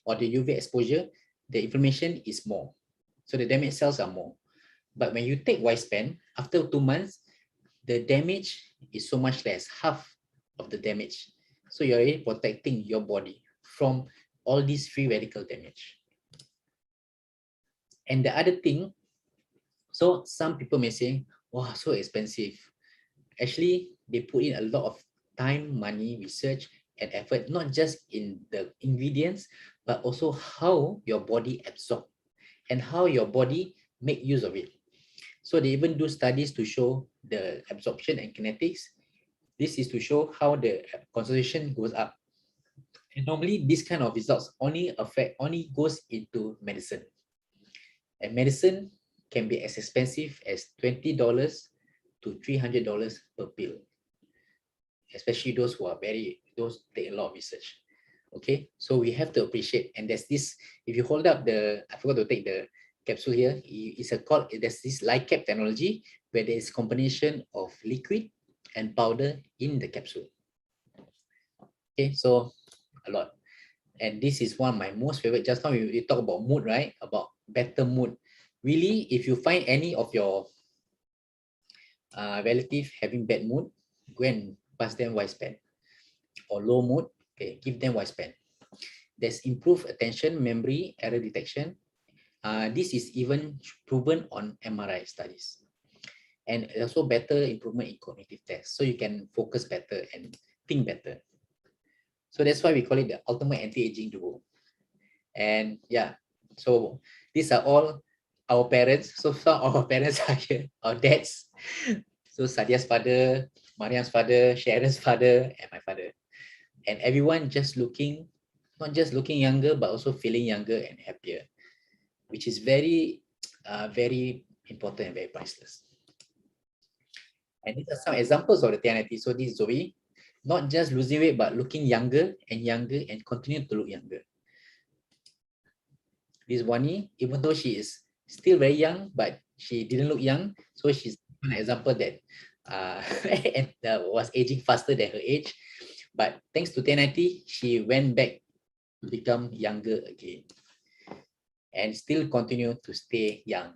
or the UV exposure, the inflammation is more. So the damaged cells are more. But when you take lifespan, after 2 months, the damage is so much less, half of the damage. So you're already protecting your body from all these free radical damage. And the other thing, so some people may say, wow, so expensive. Actually, they put in a lot of time, money, research, and effort, not just in the ingredients, but also how your body absorbs and how your body make use of it. So they even do studies to show the absorption and kinetics. This is to show how the concentration goes up. And normally, this kind of results only goes into medicine. And medicine can be as expensive as $20 to $300 per pill, especially those who are those take a lot of research. Okay, so we have to appreciate. And there's this, if you hold up I forgot to take the capsule here, there's this light cap technology where there is combination of liquid and powder in the capsule. Okay, so a lot. And this is one of my most favorite. Just now we talk about mood, right? About better mood. Really, if you find any of your relative having bad mood, go and pass them lifespan. Or low mood, okay, give them lifespan. There's improved attention, memory, error detection. This is even proven on MRI studies. And also better improvement in cognitive tests. So you can focus better and think better. So that's why we call it the ultimate anti-aging duo. And yeah, so these are all our parents. So some of our parents are here, our dads. So Sadia's father, Mariam's father, Sharon's father, and my father. And everyone just looking, not just looking younger, but also feeling younger and happier, which is very, very important and very priceless. And these are some examples of the TNIT. So this is Zoe, not just losing weight, but looking younger and continue to look younger. This Wani, even though she is still very young, but she didn't look young. So she's an example that was aging faster than her age. But thanks to 1090, she went back to become younger again and still continue to stay young.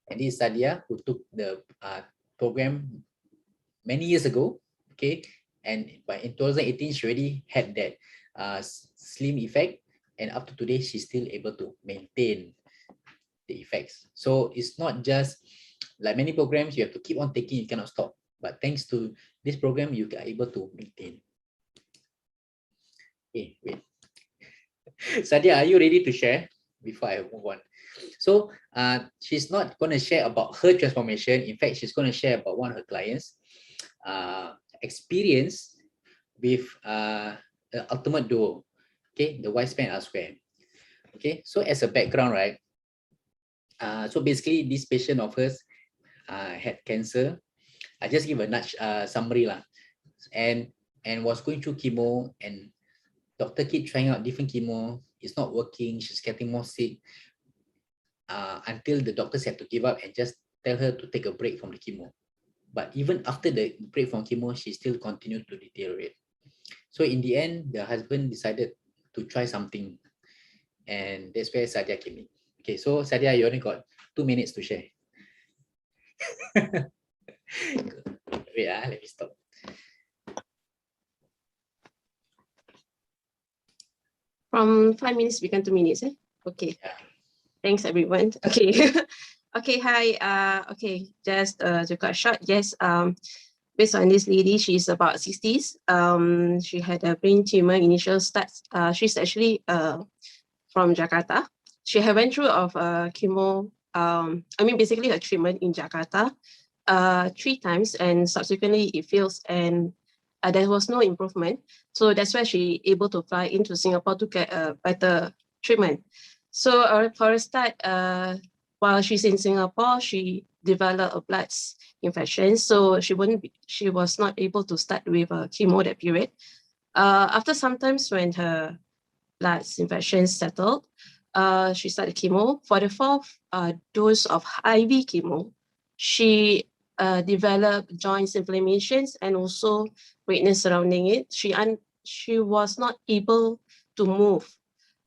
And this is Sadia, who took the program many years ago, okay? And in 2018, she already had that slim effect, and up to today, she's still able to maintain the effects. So it's not just like many programs, you have to keep on taking, you cannot stop. But thanks to this program, you are able to maintain. Okay, wait. Sadia, are you ready to share before I move on? So she's not going to share about her transformation. In fact, she's going to share about one of her clients' experience with the ultimate duo, okay, the white span elsewhere. Okay, so as a background, right? So basically, this patient of hers had cancer. I just give a nudge summary lah, and was going through chemo, and doctor keep trying out different chemo. It's not working. She's getting more sick. Until the doctors had to give up and just tell her to take a break from the chemo. But even after the break from chemo, she still continued to deteriorate. So in the end, the husband decided to try something, and that's where Sadia came in. Okay, so Sadia, you only got 2 minutes to share. Wait, let me stop. From 5 minutes become 2 minutes, eh? Okay. Yeah. Thanks, everyone. Okay. Okay, hi. Okay, just to cut short, yes. Based on this lady, she's about 60s. She had a brain tumor initial starts. She's actually from Jakarta. She had went through of chemo. Basically her treatment in Jakarta 3 times, and subsequently it fails, and there was no improvement. So that's why she able to fly into Singapore to get a better treatment. So for a start, while she's in Singapore, she developed a blood infection. So she was not able to start with chemo that period. After sometimes when her blood infection settled, she started chemo. For the 4th dose of IV chemo, she developed joints inflammations and also redness surrounding it. She was not able to move.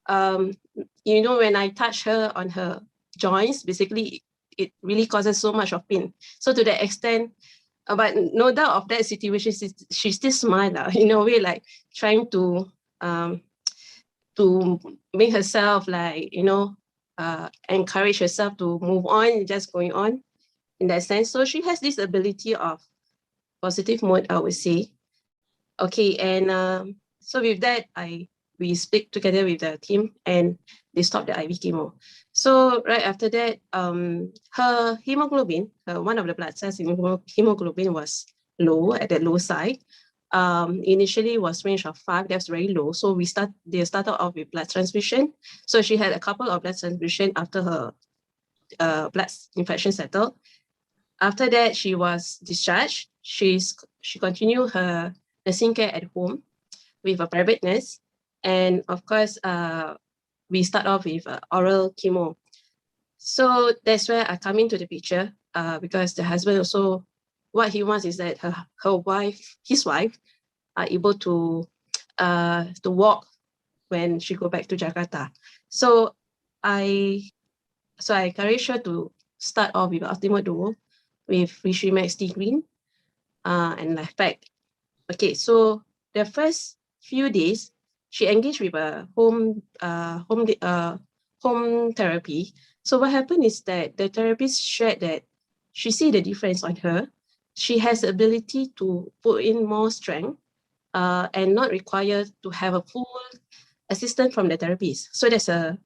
When I touch her on her joints, basically it really causes so much of pain. So to that extent, but no doubt of that situation, she still smile in a way, like trying to make herself encourage herself to move on, just going on in that sense. So she has this ability of positive mode, I would say. Okay, and so with that, we speak together with the team and they stopped the IV chemo. So right after that, her hemoglobin, one of the blood cells hemoglobin was low, at the low side. Initially was range of 5, that's very low. So they started off with blood transfusion. So she had a couple of blood transfusion after her blood infection settled. After that, she was discharged. She continued her nursing care at home with a private nurse. And of course, we start off with oral chemo. So that's where I come into the picture because the husband also, what he wants is that his wife are able to walk when she go back to Jakarta. So I encourage her to start off with Ultimate Duo with Max T Green and Life Pack. Okay, so the first few days, she engaged with a home therapy. So what happened is that the therapist shared that she see the difference on her. She has the ability to put in more strength and not required to have a full assistance from the therapist. So there's a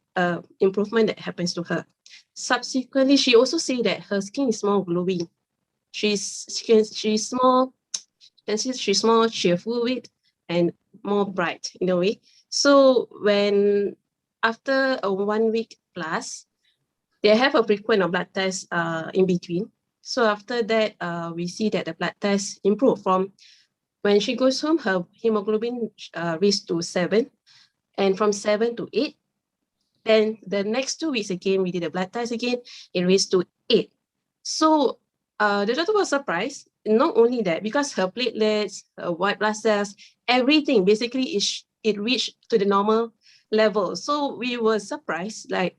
improvement that happens to her. Subsequently, she also say that her skin is more glowing. She's more cheerful with and more bright in a way. So when after a 1 week plus, they have a frequent blood test in between. So after that, we see that the blood test improved from when she goes home, her hemoglobin reached to 7, and from 7 to 8, Then the next 2 weeks again, we did a blood test again, it raised to 8. So the doctor was surprised. Not only that, because her platelets, her white blood cells, everything basically it reached to the normal level. So we were surprised, like,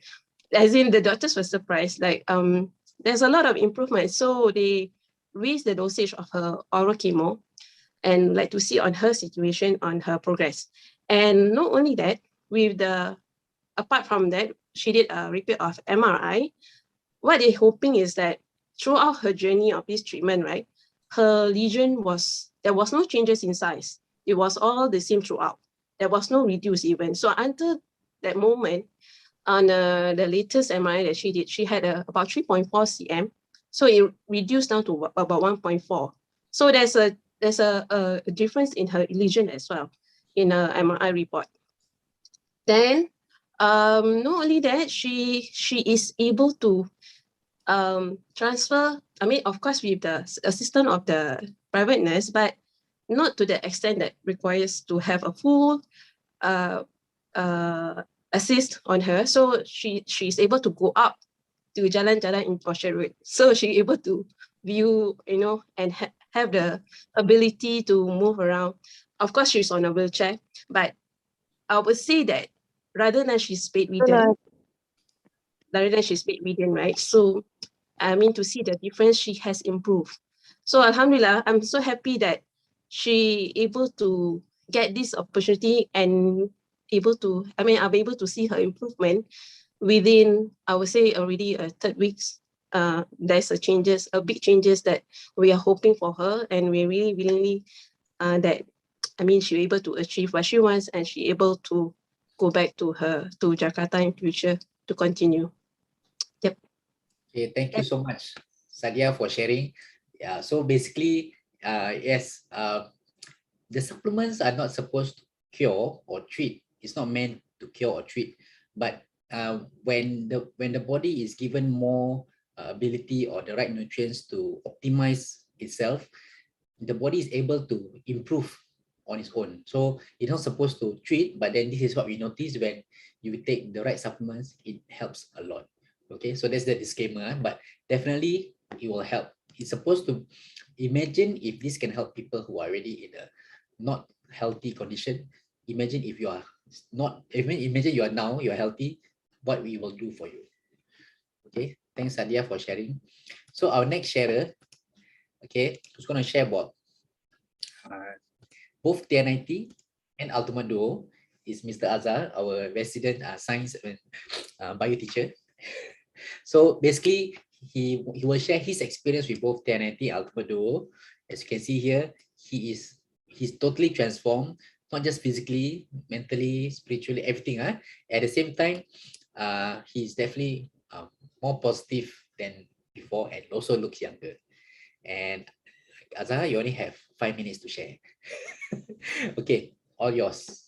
as in the doctors were surprised, like there's a lot of improvement. So they raised the dosage of her oral chemo and like to see on her situation, on her progress. And not only that, apart from that, she did a repeat of MRI. What they're hoping is that throughout her journey of this treatment, right, her lesion there was no changes in size. It was all the same throughout. There was no reduce even. So until that moment, on the latest MRI that she did, she had about 3.4 cm. So it reduced down to about 1.4. So there's a difference in her lesion as well in her MRI report. Then, not only that, she is able to transfer. I mean, of course, with the assistance of the private nurse, but not to the extent that requires to have a full assist on her. So she's able to go up to jalan-jalan in Orchard Road. So she's able to view, and have the ability to move around. Of course, she's on a wheelchair, but I would say that rather than she's bedridden, right? So, I mean, to see the difference, she has improved. So, alhamdulillah, I'm so happy that she able to get this opportunity and I'm able to see her improvement within, I would say, already 3 weeks. There's big changes that we are hoping for her, and we're really willingly that, she's able to achieve what she wants, and she's able to go back to Jakarta in future to continue. Yep. Okay, thank you so much, Sadia, for sharing. Yeah, so basically, yes, the supplements are not supposed to cure or treat. It's not meant to cure or treat, but when the body is given more ability or the right nutrients to optimize itself, the body is able to improve on its own. So it's not supposed to treat, but then this is what we notice: when you take the right supplements, it helps a lot. Okay, so that's the disclaimer, but definitely it will help. It's supposed to, imagine if this can help people who are already in a not healthy condition. Imagine if you are not, imagine you are now, you are healthy, what we will do for you. Okay, thanks Sadia for sharing. So our next sharer, okay, who's going to share about both TNIT and Ultimate Duo is Mr. Azhar, our resident science and bio teacher. So basically, he will share his experience with both TNIT and Ultimate Duo. As you can see here, he's totally transformed, not just physically, mentally, spiritually, everything. At the same time, he's definitely more positive than before and also looks younger. And Azhar, you only have 5 minutes to share. Okay, all yours.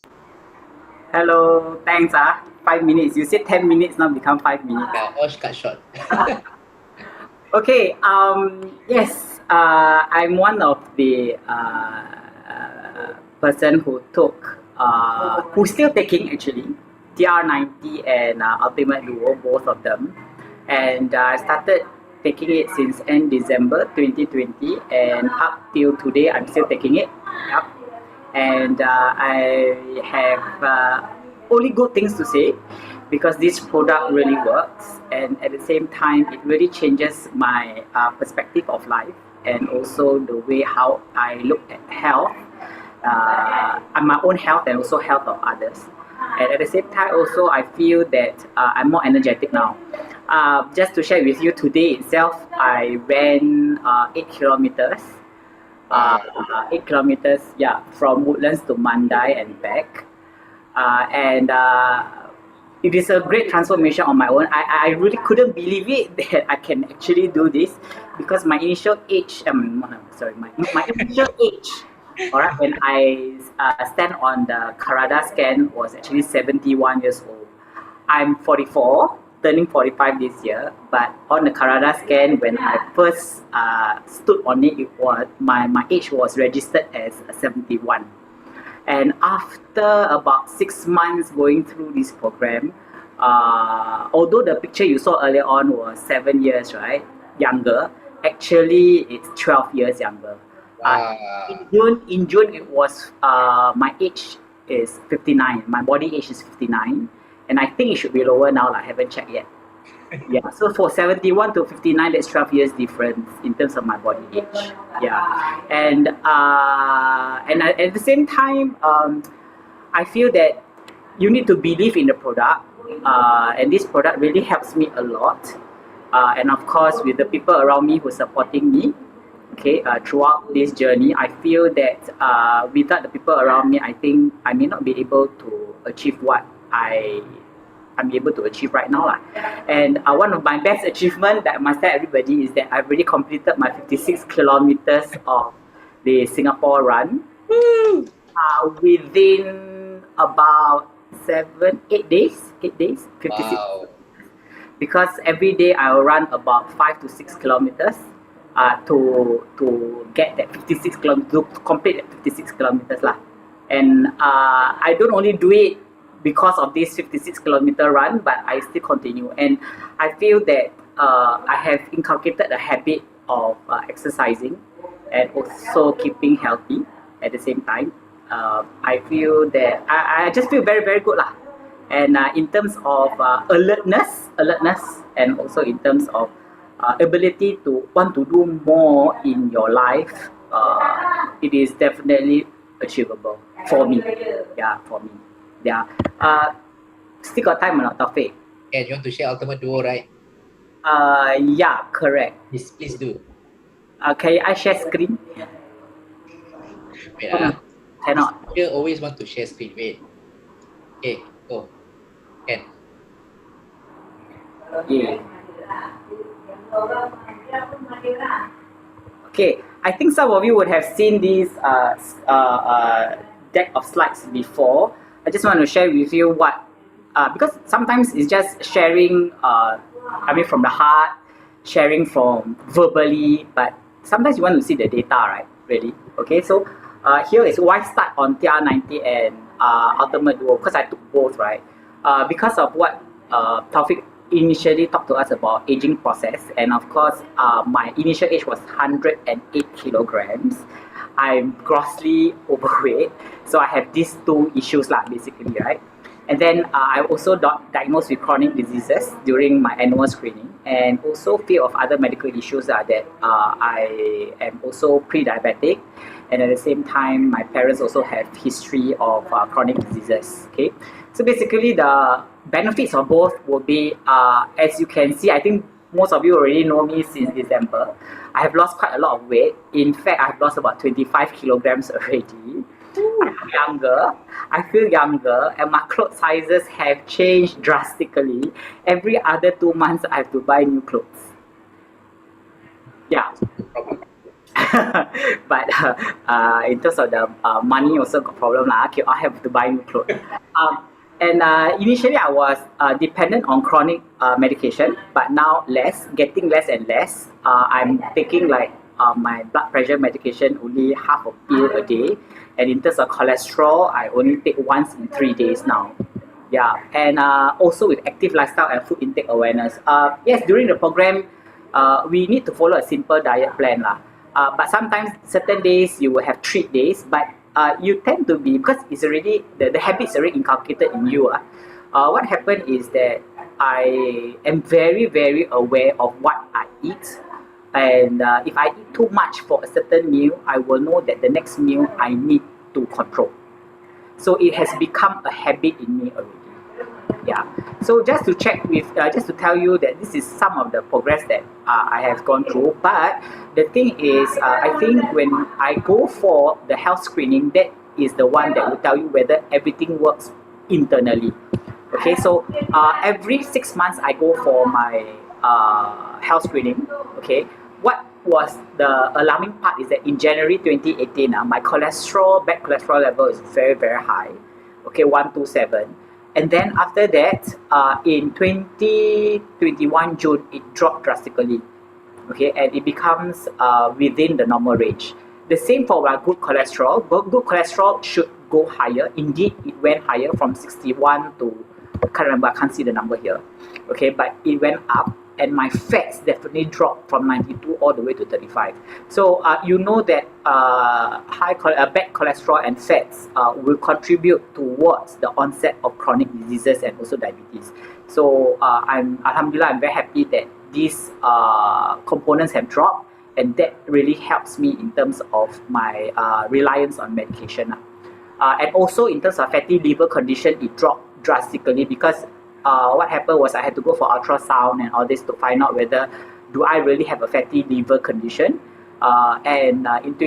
Hello, thanks. 5 minutes. You said 10 minutes, now become 5 minutes. Yeah, all cut short. Okay. Yes. I'm one of the person who took, who's still taking actually, TR90 and Ultimate Duo, both of them, and I started taking it since end December 2020, and up till today I'm still taking it. Yep. And I have only good things to say, because this product really works, and at the same time it really changes my perspective of life, and also the way how I look at health, and my own health and also health of others. And at the same time also I feel that I'm more energetic now. Just to share with you, today itself I ran 8 kilometers. 8 kilometers, yeah, from Woodlands to Mandai and back. And it is a great transformation on my own. I really couldn't believe it that I can actually do this, because my initial age, my initial age, all right, when I stand on the Karada scan was actually 71 years old. I'm 44, turning 45 this year, but on the Karada scan, when I first stood on it, my age was registered as 71. And after about 6 months going through this program, although the picture you saw earlier on was 7 years, right, younger, actually it's 12 years younger. In June it was my age is 59. My body age is 59, and I think it should be lower now. I haven't checked yet. Yeah, so for 71 to 59, that's 12 years difference in terms of my body age. Yeah, and at the same time, I feel that you need to believe in the product, and this product really helps me a lot. And of course, with the people around me who are supporting me, okay, throughout this journey, I feel that without the people around me, I think I may not be able to achieve what I'm able to achieve right now. And one of my best achievements that I must tell everybody is that I've already completed my 56 kilometers of the Singapore run within about 8 days, 56. Wow. Because every day I will run about 5 to 6 kilometers to get that 56 kilometers, to complete that 56 kilometers lah. And I don't only do it because of this 56 kilometer run, but I still continue. And I feel that I have inculcated a habit of exercising and also keeping healthy at the same time. I feel that I just feel very, very good lah. And in terms of alertness, and also in terms of ability to want to do more in your life, it is definitely achievable for me. Yeah, for me. Yeah. Still got time or not, Taufik? And you want to share Ultimate Duo, right? Yeah, correct. Please do. Can I share screen? Wait, cannot. You always want to share screen. Wait. Okay, go. Can. Yeah. Okay, I think some of you would have seen this deck of slides before. I just want to share with you what, because sometimes it's just sharing, from the heart, sharing from verbally, but sometimes you want to see the data, right? Really? Okay, so here is why start on TR90 and Ultimate Duo, because I took both, right? Because of what Taufik initially talked to us about aging process, and of course my initial age was 108 kilograms. I'm grossly overweight, so I have these two issues basically, right? And then I also diagnosed with chronic diseases during my annual screening, and also fear of other medical issues that I am also pre-diabetic, and at the same time my parents also have history of chronic diseases. Okay, so basically the benefits of both will be, as you can see, I think most of you already know me since December. I have lost quite a lot of weight. In fact, I've lost about 25 kilograms already. I'm younger, I feel younger, and my clothes sizes have changed drastically. Every other 2 months, I have to buy new clothes. Yeah. But in terms of the money, also got problem lah. Okay, I have to buy new clothes. And initially, I was dependent on chronic medication, but now getting less and less. I'm taking my blood pressure medication only half a pill a day, and in terms of cholesterol, I only take once in 3 days now. Yeah, and also with active lifestyle and food intake awareness. Yes, during the program, we need to follow a simple diet plan lah. But sometimes certain days you will have treat days, but you tend to be, because it's already the habits already inculcated in you. What happened is that I am very, very aware of what I eat, and if I eat too much for a certain meal, I will know that the next meal I need to control. So it has become a habit in me already. Yeah. So just to check with, just to tell you that this is some of the progress that I have gone through. But the thing is, I think when I go for the health screening, that is the one that will tell you whether everything works internally. Okay. So every 6 months I go for my health screening. Okay. What was the alarming part is that in January 2018, my bad cholesterol level is very, very high. Okay, 127. And then after that, in 2021 June, it dropped drastically. Okay, and it becomes within the normal range. The same for our good cholesterol. Good cholesterol should go higher. Indeed, it went higher from 61 to can't remember, I can't see the number here. Okay, but it went up, and my fats definitely dropped from 92 all the way to 35. So you know that bad cholesterol and fats will contribute towards the onset of chronic diseases and also diabetes. So Alhamdulillah, I'm very happy that these components have dropped, and that really helps me in terms of my reliance on medication. And also in terms of fatty liver condition, it dropped drastically, because what happened was I had to go for ultrasound and all this to find out whether do I really have a fatty liver condition. And in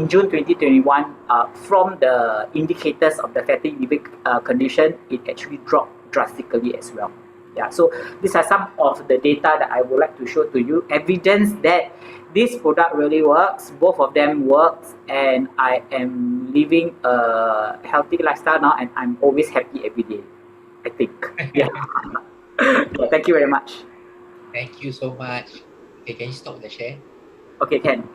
June 2021, from the indicators of the fatty liver condition, it actually dropped drastically as well. Yeah, so these are some of the data that I would like to show to you, evidence that this product really works, both of them works, and I am living a healthy lifestyle now, and I'm always happy every day, I think. Yeah. Yeah, thank you very much. Thank you so much. Okay, can you stop the share? Okay, can.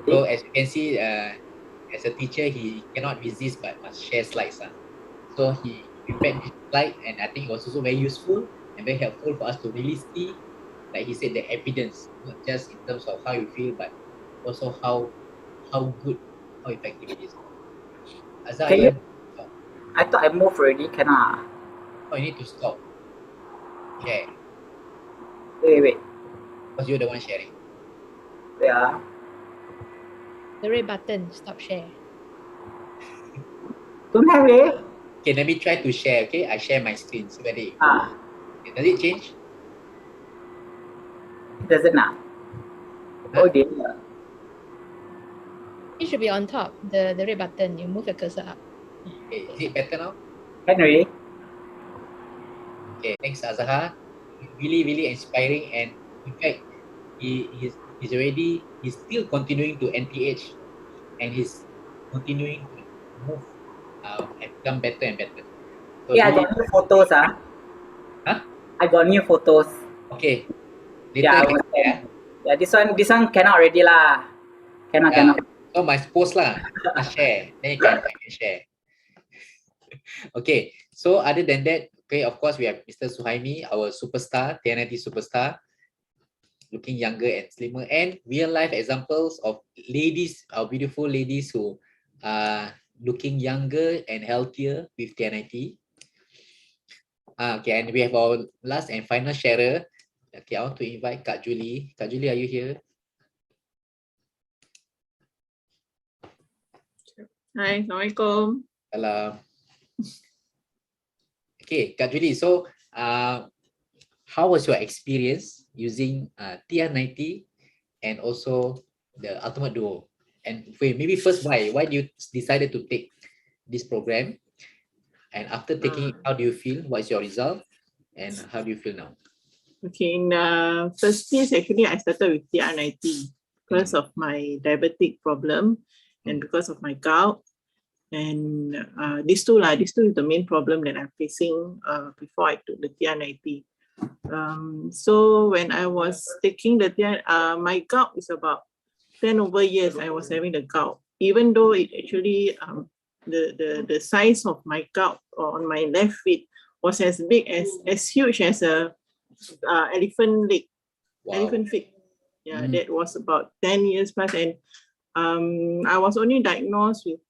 So as you can see, as a teacher, he cannot resist but must share slides. So he prepared this slide, and I think it was also very useful and very helpful for us to really see, like he said, the evidence, not just in terms of how you feel, but also how good, how effective it is. Azhar, Can you you? want to stop? I thought I moved already, cannot. Oh, you need to stop. Share, Wait. because you're the one sharing. Yeah. The red button, stop share. Don't have it. Okay, let me try to share. Okay, I share my screen. See whether it okay, does it change? It doesn't now. Huh? Oh dear. It should be on top, the red button. You move your cursor up. Okay, is it better now? Henry. Okay, thanks Azhar. Really, really inspiring, and in fact, he's still continuing to NPH, and he's continuing to move and become better and better. So Yeah, really, I got new photos. Huh? I got new photos. Okay, later Yeah, I can share. yeah. This one cannot already lah. Cannot. So my post lah, must share. Then I can share. Okay, so other than that, okay, of course we have Mr. Suhaimi, our superstar, TNIT superstar, looking younger and slimmer, and real life examples of ladies, our beautiful ladies who are looking younger and healthier with TNIT. Okay, and we have our last and final sharer. Okay, I want to invite Kak Julie. Kak Julie, are you here? Hai, Assalamualaikum. Salam. Okay, Kak Julie, so how was your experience using TR90 and also the Ultimate Duo? And wait, maybe first, why you decided to take this program? And after taking it, how do you feel? What is your result? And how do you feel now? Okay, in the first place, actually, I started with TR90 because of my diabetic problem and because of my gout. And these two is the main problem that I'm facing before I took the TR90. So when I was taking the my gout is about 10 over years I was having the gout. Even though it actually, the size of my gout on my left feet was as big as huge as a elephant leg, elephant feet. Yeah, that was about 10 years plus. And I was only diagnosed with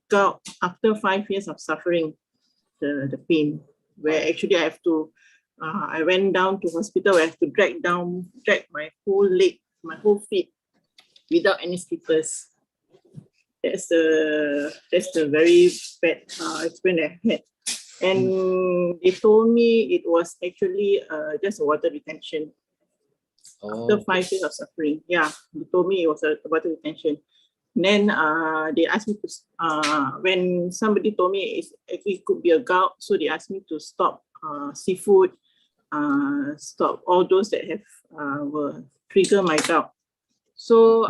gout after 5 years of suffering the pain, where actually I have to, I went down to hospital where I have to drag my whole leg, my whole feet without any slippers. That's the very bad experience I had. And they told me it was actually just a water retention. After 5 years of suffering, yeah, they told me it was a water retention. Then they asked me to, when somebody told me it could be a gout, so they asked me to stop seafood, stop all those that have will trigger my gout. So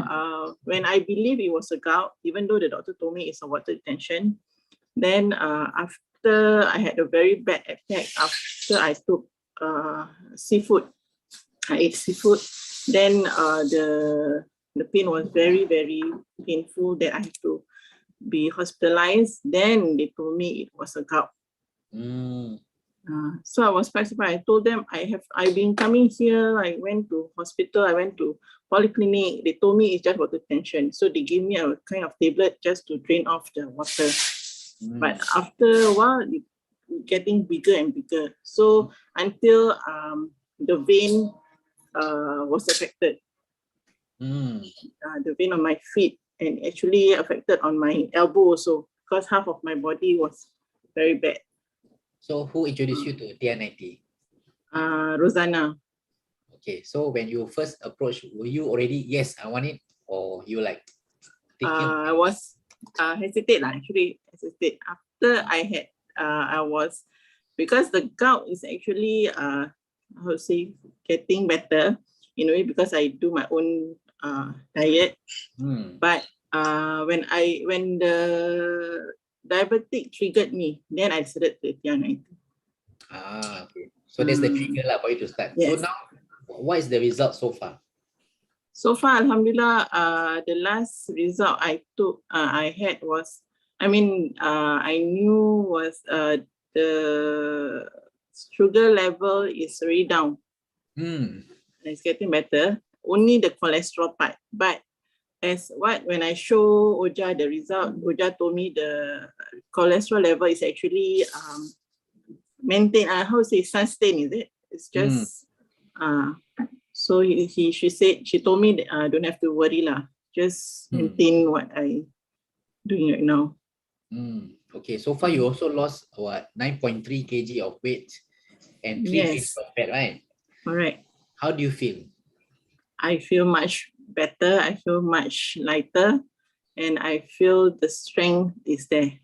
when I believe it was a gout, even though the doctor told me it's a water retention, then after I had a very bad attack, after I took seafood, I ate seafood, then the pain was very, very painful that I had to be hospitalized. Then they told me it was a gout. So I was quite surprised. I told them I've been coming here. I went to hospital. I went to polyclinic. They told me it's just water tension. So they gave me a kind of tablet just to drain off the water. But after a while, it getting bigger and bigger. So until the vein was affected, the vein on my feet, and actually affected on my elbow also, because half of my body was very bad. So who introduced you to TR90? Rosanna. Okay, so when you first approached, were you already, yes, I want it, or you like thinking? I was hesitate after I had I was, because the gout is actually how to say, getting better in a way, because I do my own diet. But when the diabetic triggered me, then I started the TR90. Okay. So that's the trigger for you to start. Yes. So now, what is the result so far? So far, Alhamdulillah, the last result I had was, I knew was the sugar level is already down. It's getting better. Only the cholesterol part. But when I show Oja the result, Oja told me the cholesterol level is actually maintained. Sustained, is it? It's just so she told me that don't have to worry lah. Just maintain what I doing right now. Okay, so far you also lost 9.3 kg of weight and 3 kg of fat, right? Correct. How do you feel? I feel much better. I feel much lighter, and I feel the strength is there.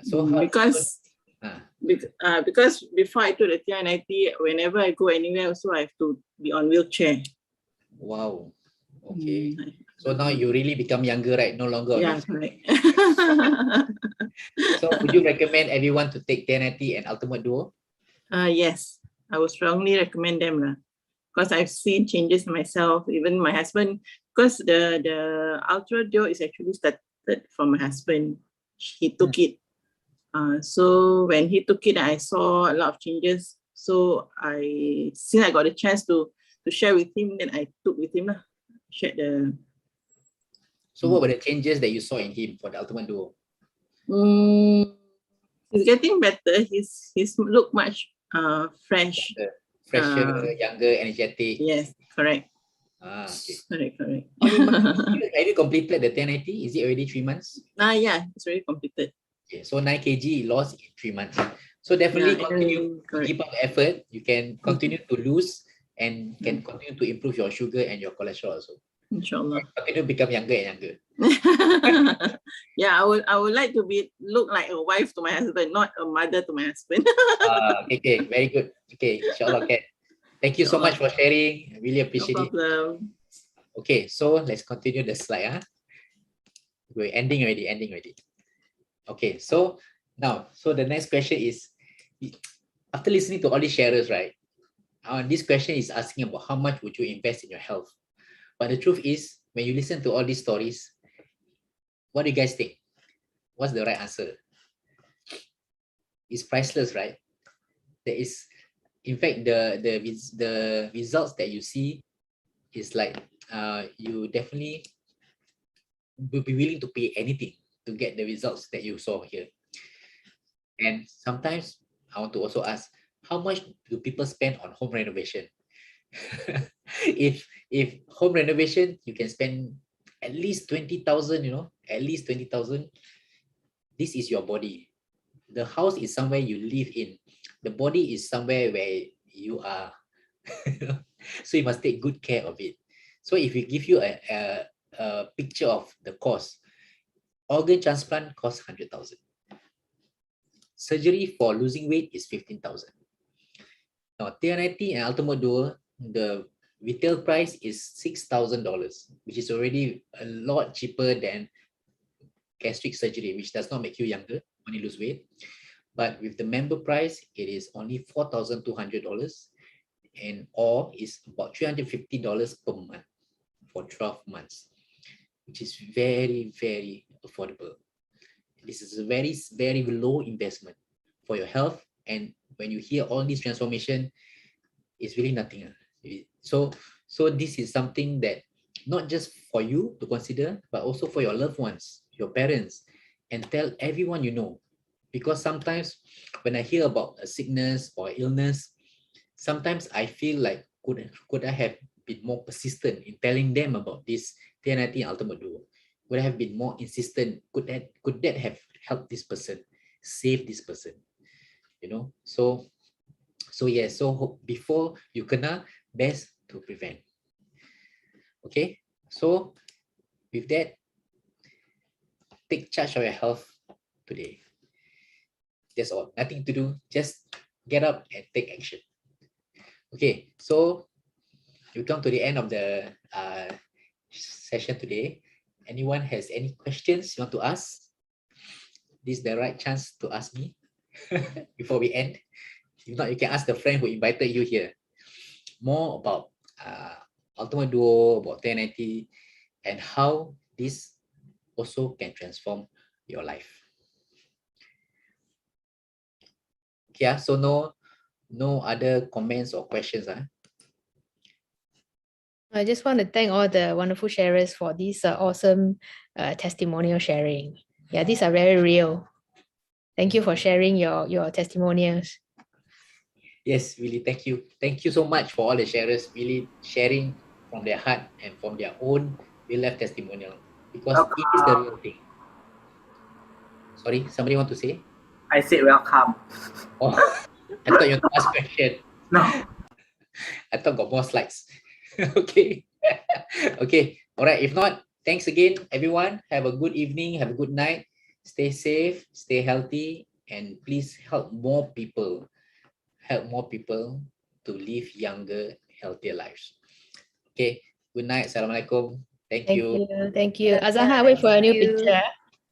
So because before I took the TR90, whenever I go anywhere, also I have to be on wheelchair. Wow. Okay. So now you really become younger, right? No longer. Yeah, correct. So would you recommend everyone to take TR90 and Ultimate Duo? Yes, I would strongly recommend them lah, because I've seen changes myself, even my husband, because the Ultra Duo is actually started from my husband. He took it. So when he took it, I saw a lot of changes. So since I got a chance to share with him, then I took with him lah. Shared the. So what were the changes that you saw in him for the Ultimate Duo? He's getting better. He's look much fresh. Fresher, younger, energetic. Yes, correct. Okay. Correct. Have you completed the 1090? Is it already 3 months? Yeah, it's already completed. Okay, so 9 kg lost in 3 months. So definitely continue to keep up effort. You can continue to lose and can continue to improve your sugar and your cholesterol also. Inshallah. Continue to become younger and younger. Yeah, I would like to look like a wife to my husband, not a mother to my husband. Okay, very good. Okay, inshallah, Kat. Thank you so much for sharing. I really appreciate it. No problem. Okay, so let's continue the slide. We're ending already. Okay, so now, the next question is, after listening to all these sharers, right? This question is asking about how much would you invest in your health? But the truth is, when you listen to all these stories, what do you guys think? What's the right answer? It's priceless, right? There is, in fact, the results that you see is like you definitely will be willing to pay anything to get the results that you saw here. And sometimes I want to also ask, how much do people spend on home renovation? if home renovation, you can spend at least 20,000, at least 20,000. This is your body. The house is somewhere you live in. The body is somewhere where you are. So you must take good care of it. So if we give you a picture of the cost, organ transplant costs 100,000. Surgery for losing weight is 15,000. Now, TR90 and Ultimate Duo, the retail price is $6,000, which is already a lot cheaper than gastric surgery, which does not make you younger when you lose weight. But with the member price, it is only $4,200, or is about $350 per month for 12 months, which is very, very affordable. This is a very, very low investment for your health. And when you hear all this transformation, it's really nothing. So this is something that not just for you to consider, but also for your loved ones, your parents, and tell everyone you know. Because sometimes when I hear about a sickness or illness, sometimes I feel like could I have been more persistent in telling them about this TNIT Ultimate Duo? Would I have been more insistent? Could that have helped this person, save this person? You know, so yeah, so before you kena, best to prevent. Okay, so with that, take charge of your health today. That's all. Nothing to do. Just get up and take action. Okay, so we come to the end of the session today. Anyone has any questions you want to ask? This is the right chance to ask me before we end. If not, you can ask the friend who invited you here. More about Ultimate Duo, about 1090, and how this also can transform your life. Yeah, so no other comments or questions. I just want to thank all the wonderful sharers for this awesome testimonial sharing. Yeah, these are very real. Thank you for sharing your testimonials. Yes, really, thank you. Thank you so much for all the sharers really sharing from their heart and from their own real life testimonial, because it is the real thing. Sorry, somebody want to say? I said welcome. Oh, I thought you had to ask question. No. I thought got more slides. Okay. Okay. All right. If not, thanks again, everyone. Have a good evening. Have a good night. Stay safe, stay healthy, and please help more people. Help more people to live younger, healthier lives. Okay. Good night. Assalamualaikum. Thank you. Thank you. Azaha, wait for a new picture.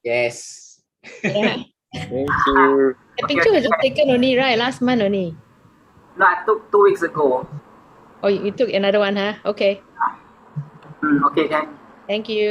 Yes. Yeah. Thank you. The picture was just taken only, right? Last month only. No, I took 2 weeks ago. Oh, you took another one, huh? Okay. Okay, can. Thank you.